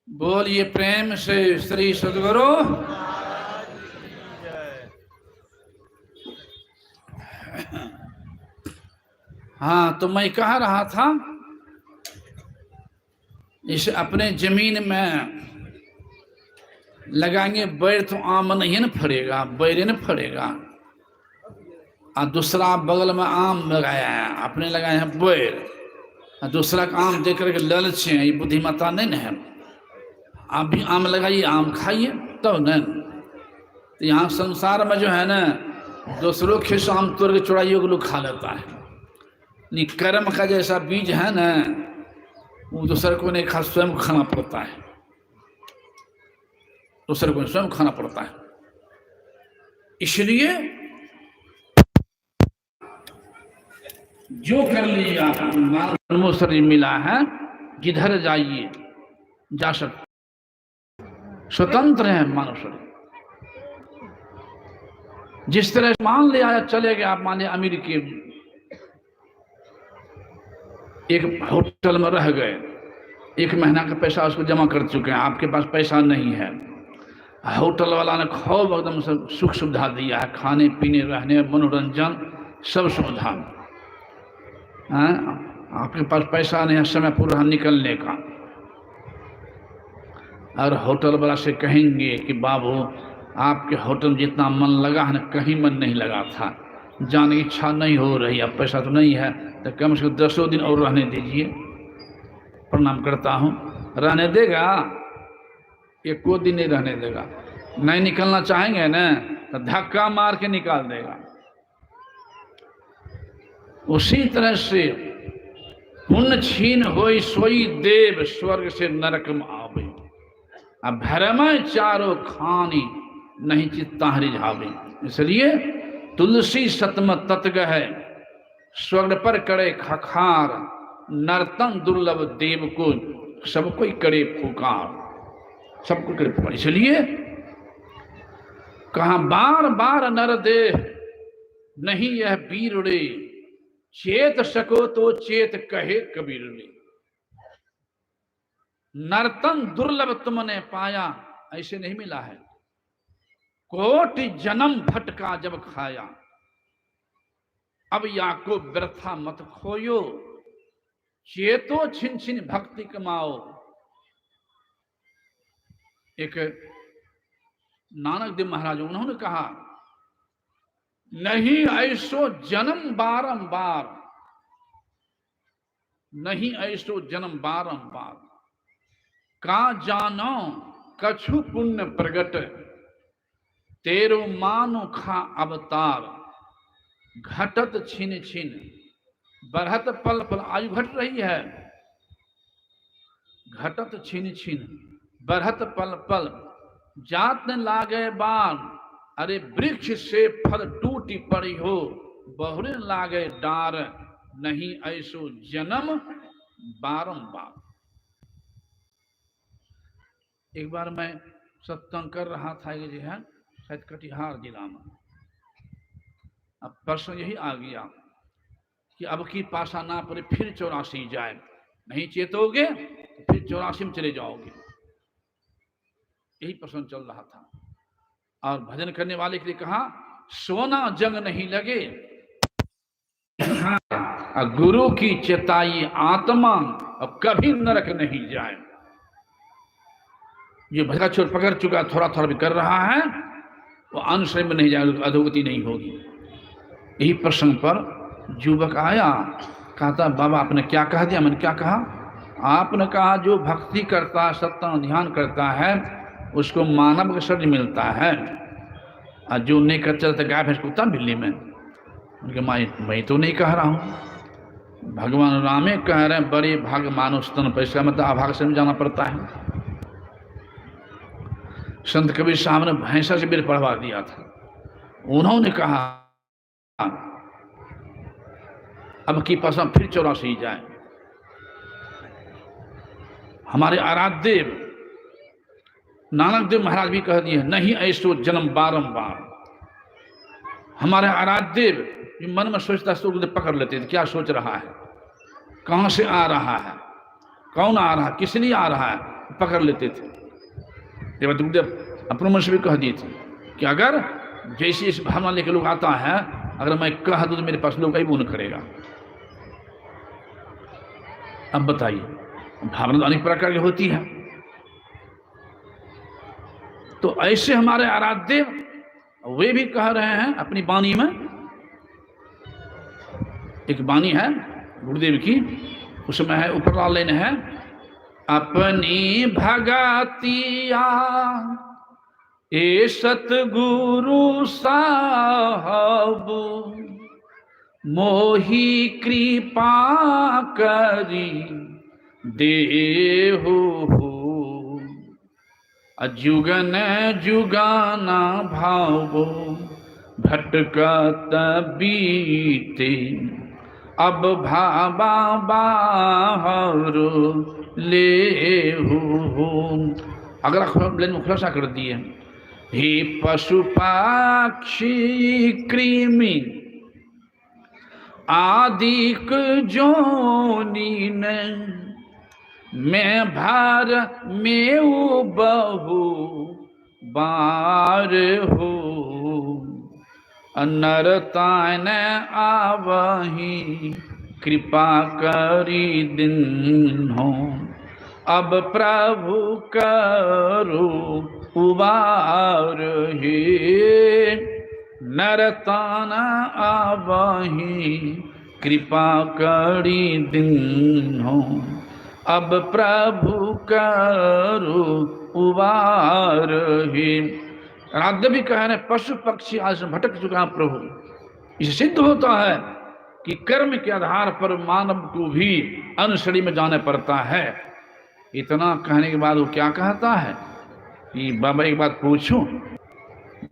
बोलिए प्रेम से श्री सद्गुरु। हाँ तो मैं कह रहा था इसे अपने जमीन में लगाएंगे बैर तो आम नहीं न फड़ेगा, बैर न फड़ेगा। और दूसरा बगल में आम लगाया है, अपने लगाए हैं बैर, और दूसरा का आम देख करके लालच है, ये बुद्धिमत्ता नहीं न है। आप भी आम लगाइए, आम खाइए तो न। तो यहाँ संसार में जो है ना, दूसरों के आम तोड़ के चुराइए को लोग खा लेता है। नहीं, कर्म का जैसा बीज है ना, वो दूसरे को नहीं खा, स्वयं खाना पड़ता है, दूसरे को स्वयं खाना पड़ता है। इसलिए जो कर लीजिए आप, मानव शरीर मिला है, जिधर जाइए जा सकते, स्वतंत्र है मानव शरीर। जिस तरह मान लिया चले गए आप, मान लिया अमेरिकी एक होटल में रह गए, 1 महीना का पैसा उसको जमा कर चुके हैं, आपके पास पैसा नहीं है। होटल वाला ने खूब एकदम से सुख सुविधा दिया है, खाने पीने, रहने, मनोरंजन, सब सुविधा। आपके पास पैसा नहीं है समय पूरा निकलने का, और होटल वाला से कहेंगे कि बाबू आपके होटल में जितना मन लगा है ना, कहीं मन नहीं लगा था, जाने की इच्छा नहीं हो रही, अब पैसा तो नहीं है, तो कम से कम 10 दिन और रहने दीजिए। प्रणाम करता हूँ। रहने देगा? 1 दिन नहीं रहने देगा। नहीं निकलना चाहेंगे ना तो धक्का मार के निकाल देगा। उसी तरह से पुण्य छीन होई सोई देव, स्वर्ग से नरक में आवे। अब भरमय चारों खानी, नहीं चित्ता रिझावे। इसलिए तुलसी सतम तत्ग है, स्वर्ग पर करे खखार, नर्तन दुर्लभ देव को, सब कोई करे पुकार, सबको करे पुकार। इसलिए कहा बार बार नर देह, नहीं यह वीर रे, चेत सको तो चेत कहे कबीर रे। नर्तन दुर्लभ तुमने पाया, ऐसे नहीं मिला है, कोटि जन्म भटका जब खाया, अब याको व्यर्था मत खोयो, चेतो छिन छिन भक्ति कमाओ। एक नानक देव महाराज, उन्होंने कहा नहीं ऐसो जन्म बारंबार, नहीं ऐसो जन्म बारंबार, का जानो कछु पुण्य प्रगट, तेरो मानो खा अवतार, घटत छिन छिन बढ़त पल पल। आयु घट रही है, घटत छिन छिन बढ़त पल पल, जात न लागे बाण, अरे वृक्ष से फल टूटी पड़ी हो, बहुरे लागे डार, नहीं ऐसो जन्म बारंबार। एक बार मैं सत्संग कर रहा था, ये जो है शायद कटिहार जिला में, अब प्रश्न यही आ गया कि अब की पासा ना पड़े, फिर 84 जाए, नहीं चेतोगे तो फिर 84 में चले जाओगे, यही प्रश्न चल रहा था। और भजन करने वाले के लिए कहा सोना जंग नहीं लगे, गुरु की चेताई आत्मा, अब कभी नरक नहीं जाए। ये भजन छोड़ पकड़ चुका, थोड़ा थोड़ा भी कर रहा है, वो अनुश्रय में नहीं जाएगा, अधोगति नहीं होगी। यही प्रसंग पर युवक आया, कहता बाबा आपने क्या कह दिया? मैंने क्या कहा? आपने कहा जो भक्ति करता है, सत्संग ध्यान करता है, उसको मानव का शरीर मिलता है, और जो नहीं कर चलता गाय भैंस कुत्ता बिल्ली में। उनके मैं तो नहीं कह रहा हूँ, भगवान रामे कह रहे हैं बड़े भाग मानो स्तन पर, इसका मतलब अभाग से जाना पड़ता है। संत कबीर साहब ने भैंसा से बिल पढ़वा दिया था। उन्होंने कहा अब की पासा फिर 84 जाए। हमारे आराध्य देव नानक देव महाराज भी कह दिए नहीं ऐसो जन्म बारंबार। हमारे आराध्य देव मन में सोचता तो पकड़ लेते थे, क्या सोच रहा है, कहां से आ रहा है, कौन आ रहा है, किस लिए आ रहा है, पकड़ लेते थे। अपने मन से भी कह दिए थे कि अगर जैसे इस भावना लेकर लोग आता है, अगर मैं कह दूं तो मेरे पास लोग कहीं वो नहीं करेगा। अब बताइए भावना तो अनेक प्रकार की होती है। तो ऐसे हमारे आराध्य वे भी कह रहे हैं अपनी वाणी में, एक वाणी है गुरुदेव की, उसमें है ऊपर लाइन है, अपनी भगतिया ए सतगुरु साहब मोही कृपा करी देहु जुगन जुगाना भावो भटकत बीते अब भाबा बाहर ले हो। अगला खुलासा कर दिए, हे पशु पक्षी कृमि आदिक जोनी ने मैं भार में बहु बार हो नरतान आवही कृपा करी दिन हो अब प्रभु करो उबार हे नरतान आवही कृपा करी दिन हो अब प्रभु करो उबार हे। राध्य भी कह रहे पशु पक्षी आज भटक चुका प्रभु। इसे सिद्ध होता है कि कर्म के आधार पर मानव को भी अनुसरी में जाना पड़ता है। इतना कहने के बाद वो क्या कहता है कि बाबा एक बात पूछूं,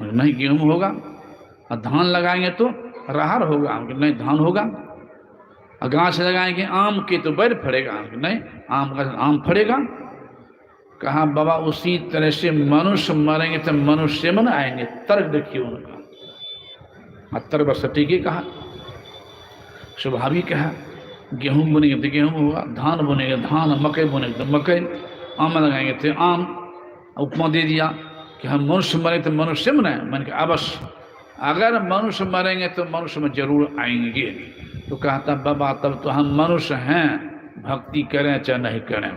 नहीं गेहूं होगा और धान लगाएंगे तो राहर होगा, नहीं धान होगा, और गाछ लगाएंगे आम के तो बैर फड़ेगा, नहीं आम का आम फड़ेगा। कहा बाबा उसी तरह से मनुष्य मरेंगे तो मनुष्य मन आएंगे। तर्क देखिए उनका, तर्क बस सटीक ही कहा, स्वाभाविक है। गेहूं बुनेंगे तो गेहूं होगा, धान बुनेंगे धान, मकई बुनेंगे तो मकई, आम लगाएंगे तो आम। उपमा दे दिया कि हम मनुष्य मरे तो मनुष्य में आए। मैंने कहा अवश्य अगर मनुष्य मरेंगे तो मनुष्य में जरूर आएंगे। तो कहता बाबा तब तो हम मनुष्य हैं, भक्ति करें चाहे नहीं करें,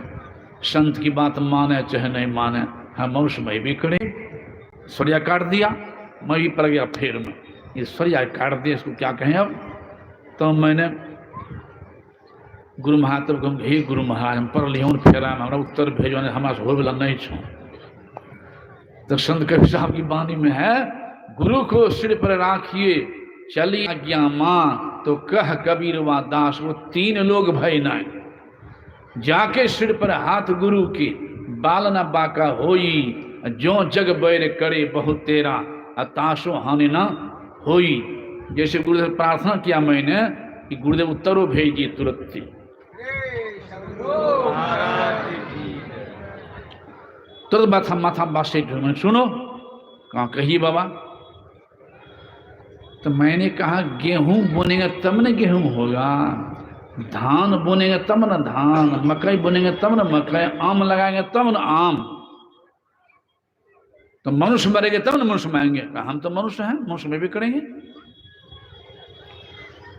संत की बात माने चाहे नहीं माने, हम मनुष्य में भी करें। सरिया काट दिया, मैं भी पड़ गया फेर में, ये सरिया काट दिया, इसको क्या कहें अब। तो मैंने गुरु महादेव को, हे गुरु महाराज हम पढ़ लिया फेरा में हमारा उत्तर भेजो, हमारा हो वाला नहीं छो। तो संत कबीर साहब की वाणी में है, गुरु को सिर पर राखिए चली आज्ञा मां, तो कह कबीर वा दास वो तीन लोग भय नाय, जाके सिर पर हाथ गुरु के बाल न बाका होई, जो जग बैर करे बहुत तेरा अताशो हानि ना होई। जैसे गुरुदेव प्रार्थना किया मैंने कि गुरुदेव उत्तरों भेज दिए तुरंत ही। तुरंत माथा माथा बात सुनो, कहा कहिए बाबा। तो मैंने कहा गेहूं बोनेंगे तब न गेहूं होगा, धान बोनेंगे तब न धान, मकई बोनेंगे तब न मकई, आम लगाएंगे तब न आम। तो मनुष्य मरेंगे तब न मनुष्य मारेंगे। हम तो मनुष्य हैं, मनुष्य में भी करेंगे।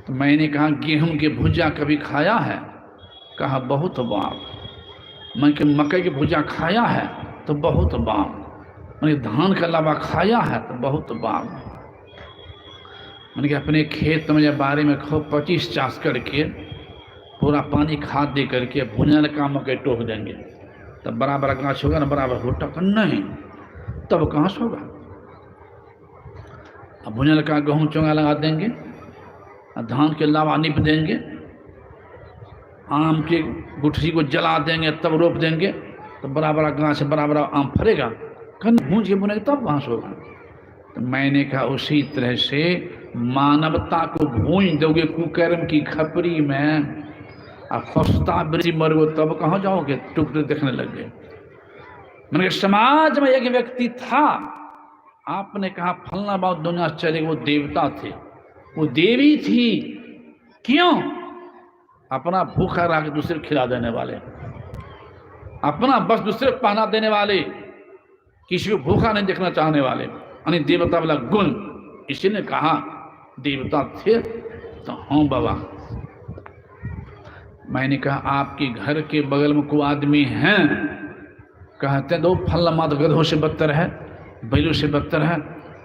तो मैंने कहा गेहूं की भुजा कभी खाया है? कहा बहुत बार। मैं कि मकई की भुजा खाया है? तो बहुत बार। मैंने धान के अलावा खाया है? तो बहुत बार। मैंने कि अपने खेत में या बारे में खूब 25 चास करके पूरा पानी खाद दे करके भुनल का मकई टोक देंगे, तब बराबर गाछ होगा ना, बराबर होटा कर नहीं, तब कहाँ से होगा। अब भुनल का गेहूँ चोंगा लगा देंगे, धान के लावा निप देंगे, आम के गुठरी को जला देंगे, तब रोप देंगे, तो बराबर गाछ बराबर आम फरेगा। कन भूंज के बुनेंगे तब कहाँ से होगा। तो मैंने कहा उसी तरह से मानवता को भूंज दोगे कुकर्म की खपरी में, अब फस्ता बरी मरोगे तब कहाँ जाओगे, टुकड़े देखने लग गए। मैंने समाज में एक व्यक्ति था, आपने कहा फलना बात दुनिया चले, वो देवता थे, वो देवी थी। क्यों? अपना भूखा रह के दूसरे खिला देने वाले, अपना बस दूसरे को पहना देने वाले, किसी को भूखा नहीं देखना चाहने वाले, यानी देवता वाला गुण। इसी ने कहा देवता थे। तो हाँ बाबा, मैंने कहा आपके घर के बगल में कोई आदमी हैं? कहते दो फल मात गधों से बदतर है, बैलों से बदतर है।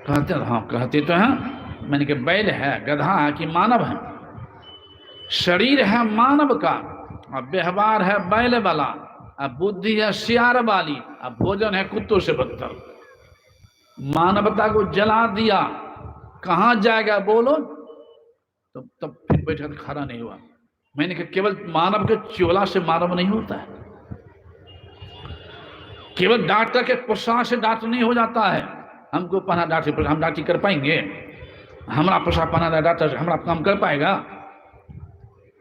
कहते हाँ, कहते तो हैं। मैंने कहा बैल है, गधा है कि मानव है? शरीर है मानव का, और व्यवहार है बैल वाला, अब बुद्धि है सियार वाली, अब भोजन है कुत्तों से बदतर। मानवता को जला दिया, कहाँ जाएगा बोलो? तब फिर बैठा खड़ा नहीं हुआ। मैंने कहा केवल मानव के चोला से मानव नहीं होता है, केवल डॉक्टर के पोशाक से डॉक्टर नहीं हो जाता है। हमको पहना डॉक्टर, हम डॉक्टरी कर पाएंगे? हमारा पोशाक पहना डॉक्टर हमारा काम कर पाएगा?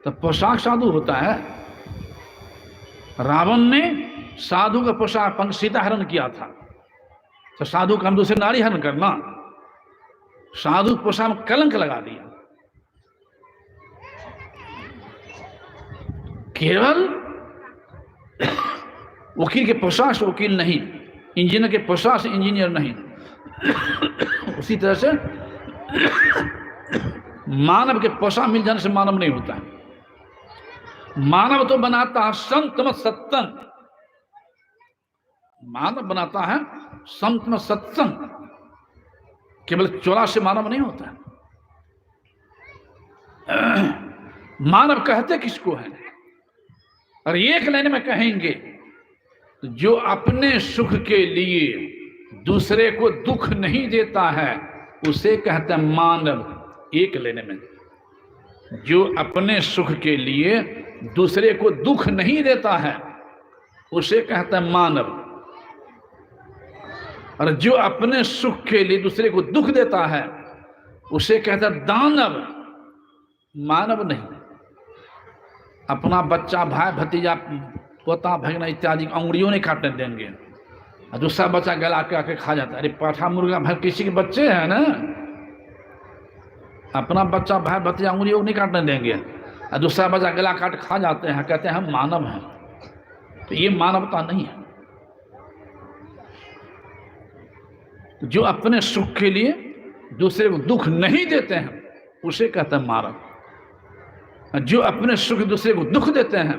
तो पोशाक साधु होता है। रावण ने साधु का पोशाक सीता हरण किया था, तो साधु का हम दूसरे नारी हरण करना? साधु पोशाक में कलंक लगा दिया। केवल वकील के पोशाक से वकील नहीं, इंजीनियर के पोशाक से इंजीनियर नहीं। उसी तरह से मानव के पोशाक मिल जाने से मानव नहीं होता है। मानव तो बनाता है संत में सत्संग, मानव बनाता है संत में सत्संग, केवल चोला से मानव नहीं होता है। मानव कहते किसको है? और एक लाइन में कहेंगे जो अपने सुख के लिए दूसरे को दुख नहीं देता है उसे कहते हैं मानव। एक लाइन में, जो अपने सुख के लिए दूसरे को दुख नहीं देता है उसे कहते हैं मानव, और जो अपने सुख के लिए दूसरे को दुख देता है उसे कहते हैं दानव, मानव नहीं। अपना बच्चा, भाई भतीजा, पोता भगना इत्यादि अंगुलियों नहीं काटने देंगे, और दूसरा बच्चा गला के आके खा जाता है। अरे पाठा मुर्गा भाई किसी के बच्चे हैं ना, अपना बच्चा भाई भतीजा अंगुलियों नहीं काटने देंगे, और दूसरा बच्चा गला काट खा जाते हैं, कहते हैं हम मानव हैं। तो ये मानवता नहीं है। जो अपने सुख के लिए दूसरे को दुख नहीं देते हैं उसे कहते हैं मानव, जो अपने सुख दूसरे को दुख देते हैं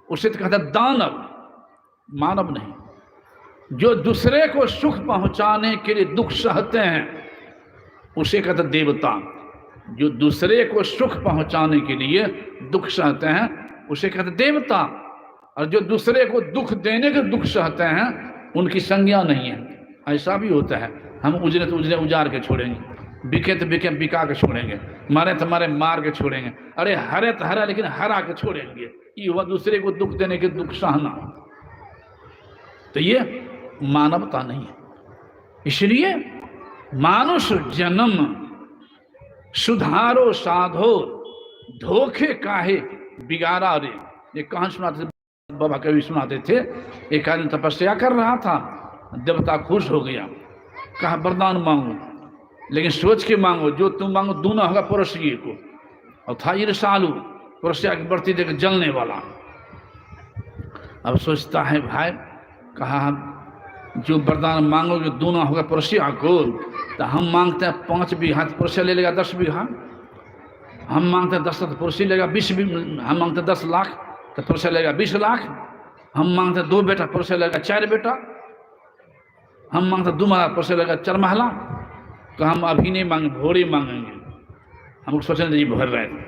उसे तो कहते हैं दानव, मानव नहीं। जो दूसरे को सुख पहुंचाने के लिए दुख सहते हैं उसे कहते हैं देवता। जो दूसरे को सुख पहुंचाने के लिए दुख सहते हैं उसे कहते हैं देवता, और जो दूसरे को दुख देने के दुख सहते हैं उनकी संज्ञा नहीं है। ऐसा भी होता है, हम उजरे तो उजरे उजाड़ के छोड़ेंगे, बिके तो बिके बिका के छोड़ेंगे, मारे तो मारे मार के छोड़ेंगे, अरे हरे तो हरा लेकिन हरा के छोड़ेंगे। ये हुआ दूसरे को दुख देने के दुख सहना। तो ये मानवता नहीं है। इसलिए मानुष जन्म सुधारो साधो धोखे काहे बिगाड़ा रे। ये कहां सुनाते थे? बाबा कवि सुनाते थे। एक आदमी तपस्या कर रहा था, देवता खुश हो गया, कहा वरदान मांगो, लेकिन सोच के मांगो, जो तुम मांगो दूना होगा पड़ोसी को। और था ईर्ष्यालु, पड़ोसिया की बढ़ती देख जलने वाला। अब सोचता है भाई, कहा जो वरदान मांगोगे दूना होगा पड़ोसिया को, तो हम मांगते हैं 5 बीघा तो पड़ोसिया ले लेगा 10 बीघा, हम मांगते हैं 10 तो पड़ोसी लेगा 20, हम मांगते हैं 10 लाख तो पड़ोसिया लेगा 20 लाख, हम मांगते हैं 2 बेटा पड़ोसिया लेगा 4 बेटा, हम मांगते 2 महला पड़ोसिया लेगा 4 महला। तो हम अभी नहीं मांगे, भोरे मांगेंगे। हम सोचने जी भर रहे थे,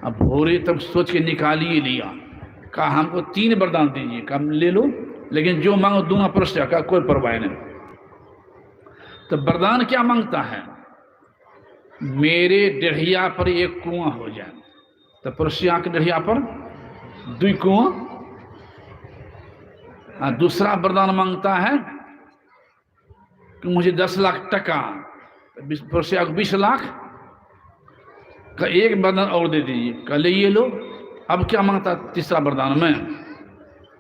अब भोरे तब सोच के निकाल ही लिया, कहा हमको 3 वरदान दीजिए, कहा ले लो, लेकिन जो मांगो दूना पड़ोसिया का कोई परवाह नहीं। तो वरदान क्या मांगता है? मेरे डेढ़िया पर 1 कुआं हो जाए। तो पड़ोसिया के डेढ़िया पर 2 कुआं। दूसरा वरदान मांगता है कि मुझे 10 लाख टका, पड़ोसिया को 20 लाख का 1 वरदान और दे दीजिए, कह ले ये लो। अब क्या मांगता तीसरा वरदान में?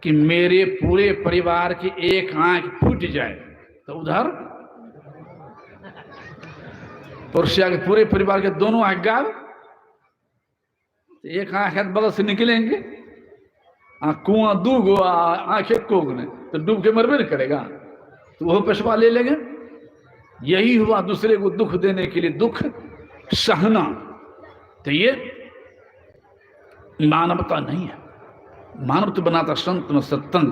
कि मेरे पूरे परिवार की 1 आंख फूट जाए। तो उधर पड़ोसिया के पूरे परिवार के दोनों आंख गायब, तो 1 आंख है बगल से निकलेंगे, कुआं 2 गो, आंख 1 को नहीं, तो डूब के मरबे नहीं करेगा, तो वो पेशवा ले लेंगे। यही हुआ दूसरे को दुख देने के लिए दुख सहना। तो ये मानवता नहीं है। मानव तो बनाता संत न सत्संग,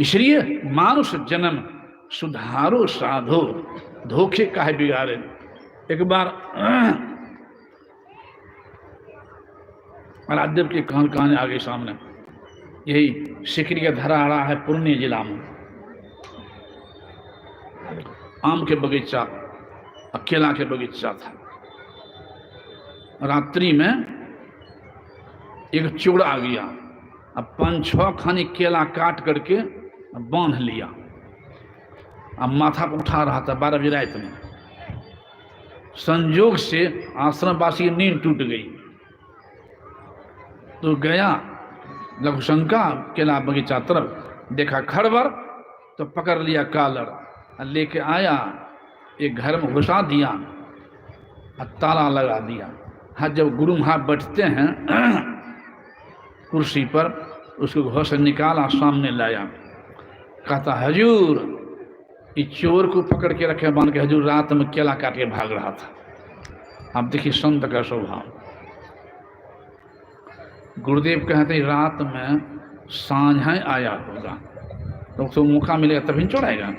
इसलिए मानुष जन्म सुधारो साधो, धोखे काहे बिगाड़े। एक बार राजदेव की कहानी आ गई सामने। यही सिकरी का धरा आ रहा है पूर्णिया जिला में। आम के बगीचा, केला के बगीचा था। रात्रि में एक चोर आ गया, अब 5-6 खानी केला काट करके बांध लिया। अब माथा पर उठा रहा था 12 बजे रात में। संयोग से आश्रमवासी की नींद टूट गई, तो गया लघुशंका केला बगीचा तरफ, देखा खड़बर, तो पकड़ लिया कालर, लेके आया, एक घर में घुसा दिया और ताला लगा दिया। हाँ, जब गुरु महाराज बैठते हैं कुर्सी पर, उसको घर से निकाला, सामने लाया, कहता हजूर, इस चोर को पकड़ के रखे बांध के, हजूर रात में केला काट के भाग रहा था। अब देखिए संत का स्वभाव। गुरुदेव कहते हैं रात में सांझ आया होगा, तो उसको मौका मिलेगा तभी चढ़ाएगा।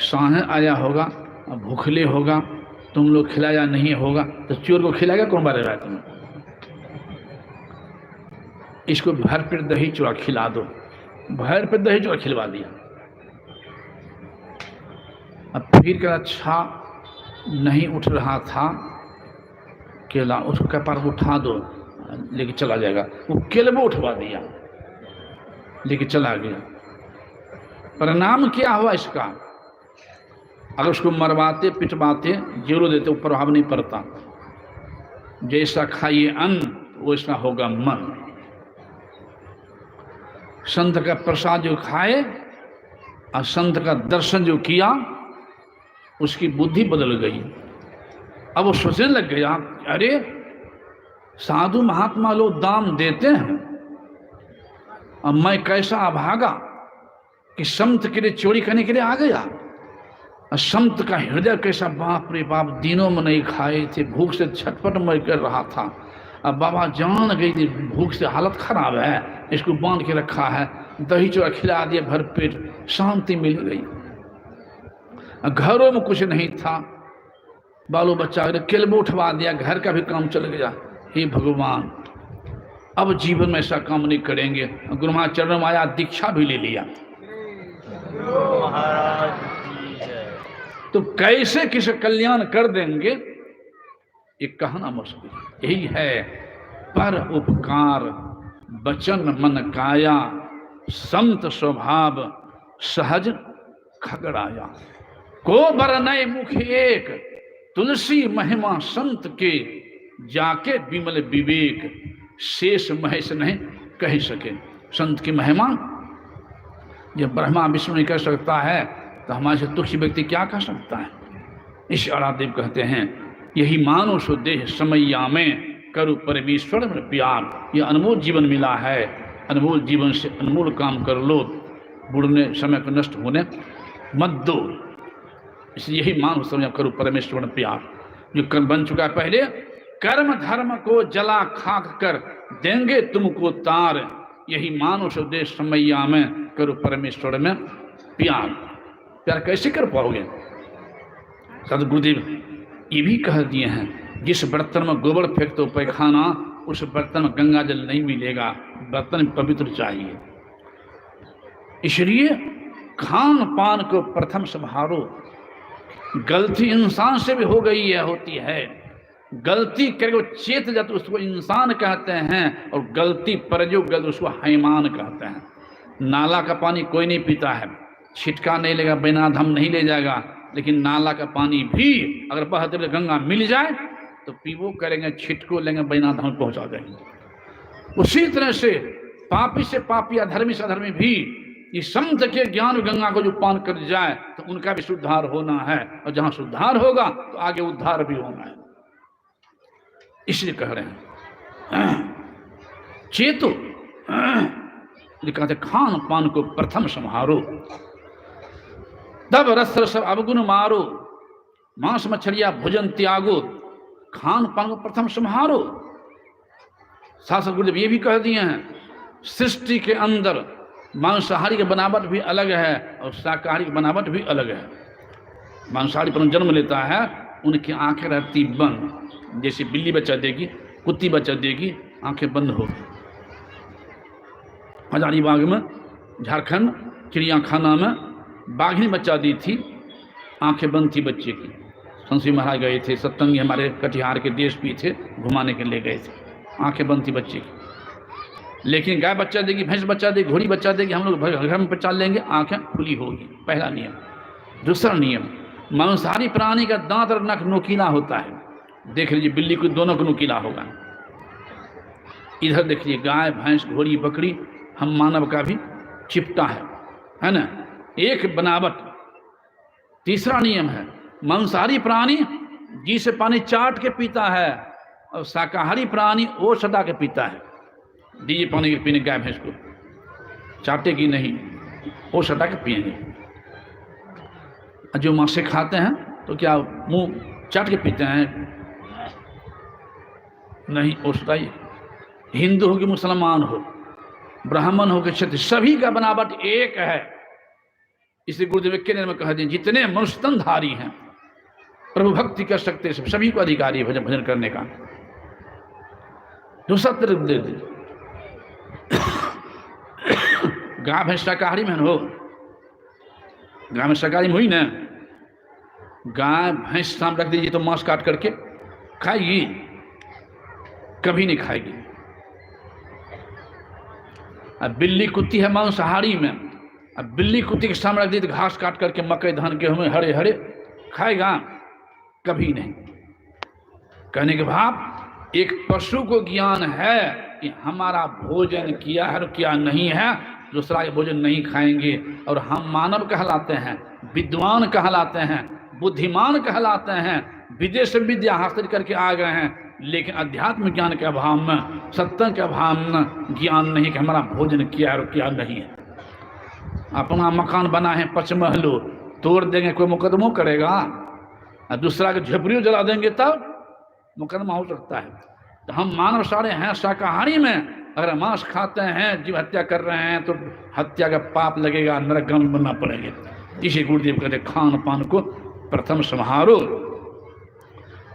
सांझ आया होगा, भूखले होगा, तुम लोग खिलाया नहीं होगा, तो चोर को खिलाएगा कौन बारे रात में? इसको भर पेट दही चूड़ा खिला दो। भर पेट दही चूड़ा खिलवा दिया। अब फिर क्या, अच्छा नहीं उठ रहा था केला, उसको कपार उठा दो, लेके चला जाएगा। वो केले उठवा दिया, लेके चला गया। परिणाम क्या हुआ इसका? अगर उसको मरवाते पिटवाते जीरो देते, वो प्रभाव नहीं पड़ता। जैसा खाइए अन्न वैसा होगा मन। संत का प्रसाद जो खाए और संत का दर्शन जो किया, उसकी बुद्धि बदल गई। अब वो सोचने लग गया, अरे साधु महात्मा लोग दान देते हैं और मैं कैसा अभागा कि संत के लिए चोरी करने के लिए आ गया। और संत का हृदय कैसा, बाप रे बाप, दिनों में नहीं खाए थे, भूख से छटपट मर कर रहा था। अब बाबा जान गई थी भूख से हालत खराब है, इसको बांध के रखा है, दही चूड़ा खिला दिया, भर पेट, शांति मिल गई। घरों में कुछ नहीं था, बालो बच्चा केलबो उठवा दिया, घर का भी काम चल गया। हे भगवान, अब जीवन में ऐसा काम नहीं करेंगे। गुरु महाराज चरणों में आया, दीक्षा भी ले लिया। तो कैसे किसे कल्याण कर देंगे ये कहना मुश्किल। यही है पर उपकार वचन मन काया, संत स्वभाव सहज खगड़ाया। को बरनय मुख एक, तुलसी महिमा संत के, जाके विमल विवेक, शेष महेश नहीं कह सके। संत की महिमा जब ब्रह्मा विष्णु नहीं कर सकता है, तो हमारे से तुच्छ व्यक्ति क्या कर सकता है? इस आरादेव कहते हैं, यही मानुष देह समैया में, करो परमेश्वर में प्यार। ये अनमोल जीवन मिला है, अनमोल जीवन से अनमोल काम कर लो, बुढ़ने समय को नष्ट होने मत दो। इसलिए यही मानुष समझ करो परमेश्वर में प्यार। जो कर्म बन चुका है पहले, कर्म धर्म को जला खाक कर देंगे तुमको तार। यही मानुष देह समैया में, करो परमेश्वर में प्यार। प्यार कैसे कर पाओगे? सदगुरुदेव ये भी कह दिए हैं, जिस बर्तन में गोबर फेंक दो पैखाना, उस बर्तन में गंगा जल नहीं मिलेगा। बर्तन पवित्र चाहिए। इसलिए खान पान को प्रथम संभालो। गलती इंसान से भी हो गई है, होती है। गलती करके चेत जाते उसको इंसान कहते हैं, और गलती पर जो गलत उसको हैमान कहते हैं। नाला का पानी कोई नहीं पीता है, छिटका नहीं लेगा, बिना धम नहीं ले जाएगा। लेकिन नाला का पानी भी अगर बहते हुए गंगा मिल जाए तो पीवो करेंगे, छिटको लेंगे, बिना धम पहुंचा देंगे। उसी तरह से पापी से पापी, अधर्मी से अधर्मी भी ये संत के ज्ञान गंगा को जो पान कर जाए तो उनका भी सुधार होना है। और जहां सुधार होगा तो आगे उद्धार भी होना है। इसलिए कह रहे हैं चेतो, कहते खान पान को प्रथम संहारो, तब रस रस अवगुण मारो। मांस मछलिया भोजन त्यागो, खान पान को प्रथम संहारो। साथ गुरुदेव ये भी कह दिए हैं, सृष्टि के अंदर मांसाहारी की बनावट भी अलग है और शाकाहारी की बनावट भी अलग है। मांसाहारी पर जन्म लेता है, उनकी आंखें रहती बंद, जैसे बिल्ली बच्चा देगी, कुत्ती बच्चा देगी, आंखें बंद होगी। हजारीबाग में, झारखंड चिड़ियाखाना में बाघिनी बच्चा दी थी, आंखें बंद थी बच्चे की। संसी महाराज गए थे, सत्संगी हमारे कटिहार के देश भी थे, घुमाने के लिए गए थे, आंखें बंद थी बच्चे की। लेकिन गाय बच्चा देगी, भैंस बच्चा देगी, घोड़ी बच्चा देगी, हम लोग घर में बच्चा लेंगे, आंखें खुली होगी, पहला नियम। दूसरा नियम, मांसाहारी प्राणी का दांत और नख नोकीला होता है। देख लीजिए बिल्ली को दोनों को नोकीला होगा। इधर देखिए गाय, भैंस, घोड़ी, बकरी, हम मानव का भी चिपटा है ना, एक बनावट। तीसरा नियम है, मांसाहारी प्राणी जी से पानी चाट के पीता है और शाकाहारी प्राणी वो सदा के पीता है। दीजिए पानी के पीने गाय भैंस को, चाटेगी नहीं, वो सटा के पिएंगे। जो मांस खाते हैं तो क्या मुंह चाट के पीते हैं? नहीं, वो सटाइए। हिंदू हो कि मुसलमान हो, ब्राह्मण हो कि क्षत्रिय, सभी का बनावट एक है। इसे गुरुदेव के में कह दें, जितने मनुष्य तनधारी हैं प्रभु भक्ति कर सकते हैं, सभी को अधिकारी है भजन करने का। दूसरा तरफ दे दीजिए, गाय भैंस शाकाहारी में हो, गाय में शाकाहारी में हुई ना, गाय भैंस सामने रख दीजिए तो मांस काट करके खाएगी? कभी नहीं खाएगी। अब बिल्ली कुत्ती है मांसाहारी में, अब बिल्ली कुत्ती के सामने रख दी तो घास काट करके मकई धान गेहूं में हरे हरे खाएगा? कभी नहीं। कहने के भाव, एक पशु को ज्ञान है कि हमारा भोजन किया है और क्या नहीं है, दूसरा के भोजन नहीं खाएंगे। और हम मानव कहलाते हैं, विद्वान कहलाते हैं, बुद्धिमान कहलाते हैं, विदेश से विद्या हासिल करके आ गए हैं, लेकिन अध्यात्म ज्ञान के अभाव में, सत्य के अभाव में ज्ञान नहीं कि हमारा भोजन किया है और क्या नहीं है। अपना मकान बना है पचमहलो, तोड़ देंगे कोई मुकदमा करेगा? दूसरा के झोपड़ियों जला देंगे तब मुकदमा हो सकता है। तो हम मानव सारे हैं शाकाहारी में, अगर मांस खाते हैं, जीव हत्या कर रहे हैं तो हत्या का पाप लगेगा, नरकगामी बनना पड़ेगा। इसी गुरुदेव कहते खान पान को प्रथम संहारो।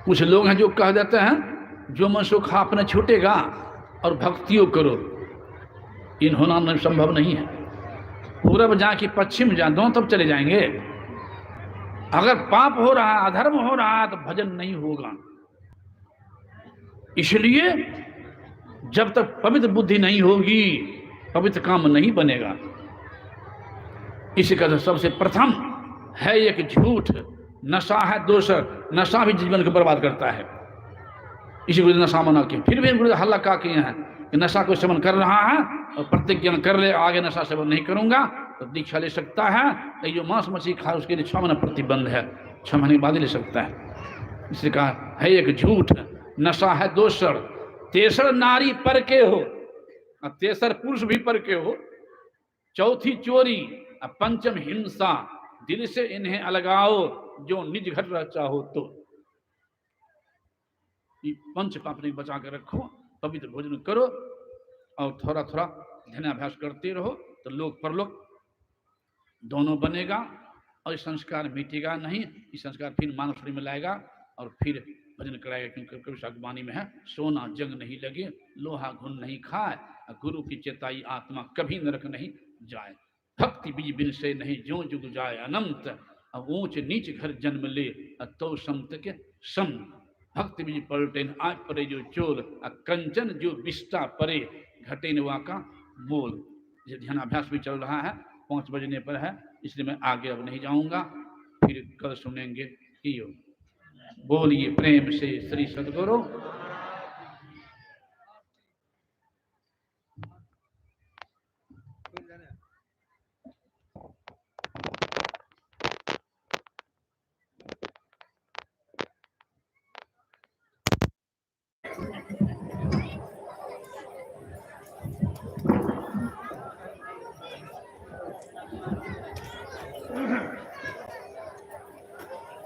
कुछ लोग हैं जो कह देते हैं जो मन सो खा अपने छूटेगा और भक्तियों करो, इन होना संभव नहीं है। पूरब जा कि पश्चिम जा, दोनों तब चले जाएंगे। अगर पाप हो रहा है, अधर्म हो रहा है तो भजन नहीं होगा। इसलिए जब तक पवित्र बुद्धि नहीं होगी, पवित्र काम नहीं बनेगा। इसी का सबसे प्रथम है एक झूठ, नशा है दोषर। नशा भी जीवन को बर्बाद करता है। इसी को नशा मना के फिर भी गुरु हल्ला का किए हैं कि नशा को सेवन कर रहा है और प्रतिज्ञा कर ले आगे नशा सेवन नहीं करूंगा तो दीक्षा ले सकता है। तो जो मांस मछली खाए उसके लिए 6 महीना प्रतिबंध है, 6 महीने के बाद ही ले सकता है। इसलिए कहा है एक झूठ, नशा है दोषर, तेसर नारी पर के हो, तेसर पुरुष भी पर के हो, चौथी चोरी, पंचम हिंसा, दिल से इन्हें अलगाओ जो निज घर रह चाहो तो। पंच पाप नहीं बचा कर रखो, पवित्र भोजन करो और थोड़ा थोड़ा ध्यानाभ्यास करते रहो तो लोक परलोक दोनों बनेगा और संस्कार मिटेगा नहीं। इस संस्कार फिर मानव शरीर में लाएगा और फिर भजन कराएगा। क्योंकि कवि सागवानी में है, सोना जंग नहीं लगे, लोहा घुन नहीं खाए, गुरु की चेताई आत्मा कभी नरक नहीं जाए। भक्ति बीज बिन से नहीं जो जुग जाए अनंत, ऊंच नीच घर जन्म ले तो संत के सम। भक्ति बीज पलटे आग परे जो चोर, कंचन जो विष्टा परे घटे नवा का मोल। ये ध्यानाभ्यास भी चल रहा है, 5 बजने पर है, इसलिए मैं आगे अब नहीं जाऊंगा, फिर कल सुनेंगे। कि बोलिए प्रेम से श्री सद्गुरु।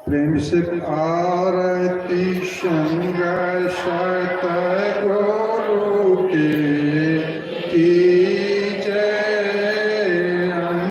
प्रेम से आरती संग सत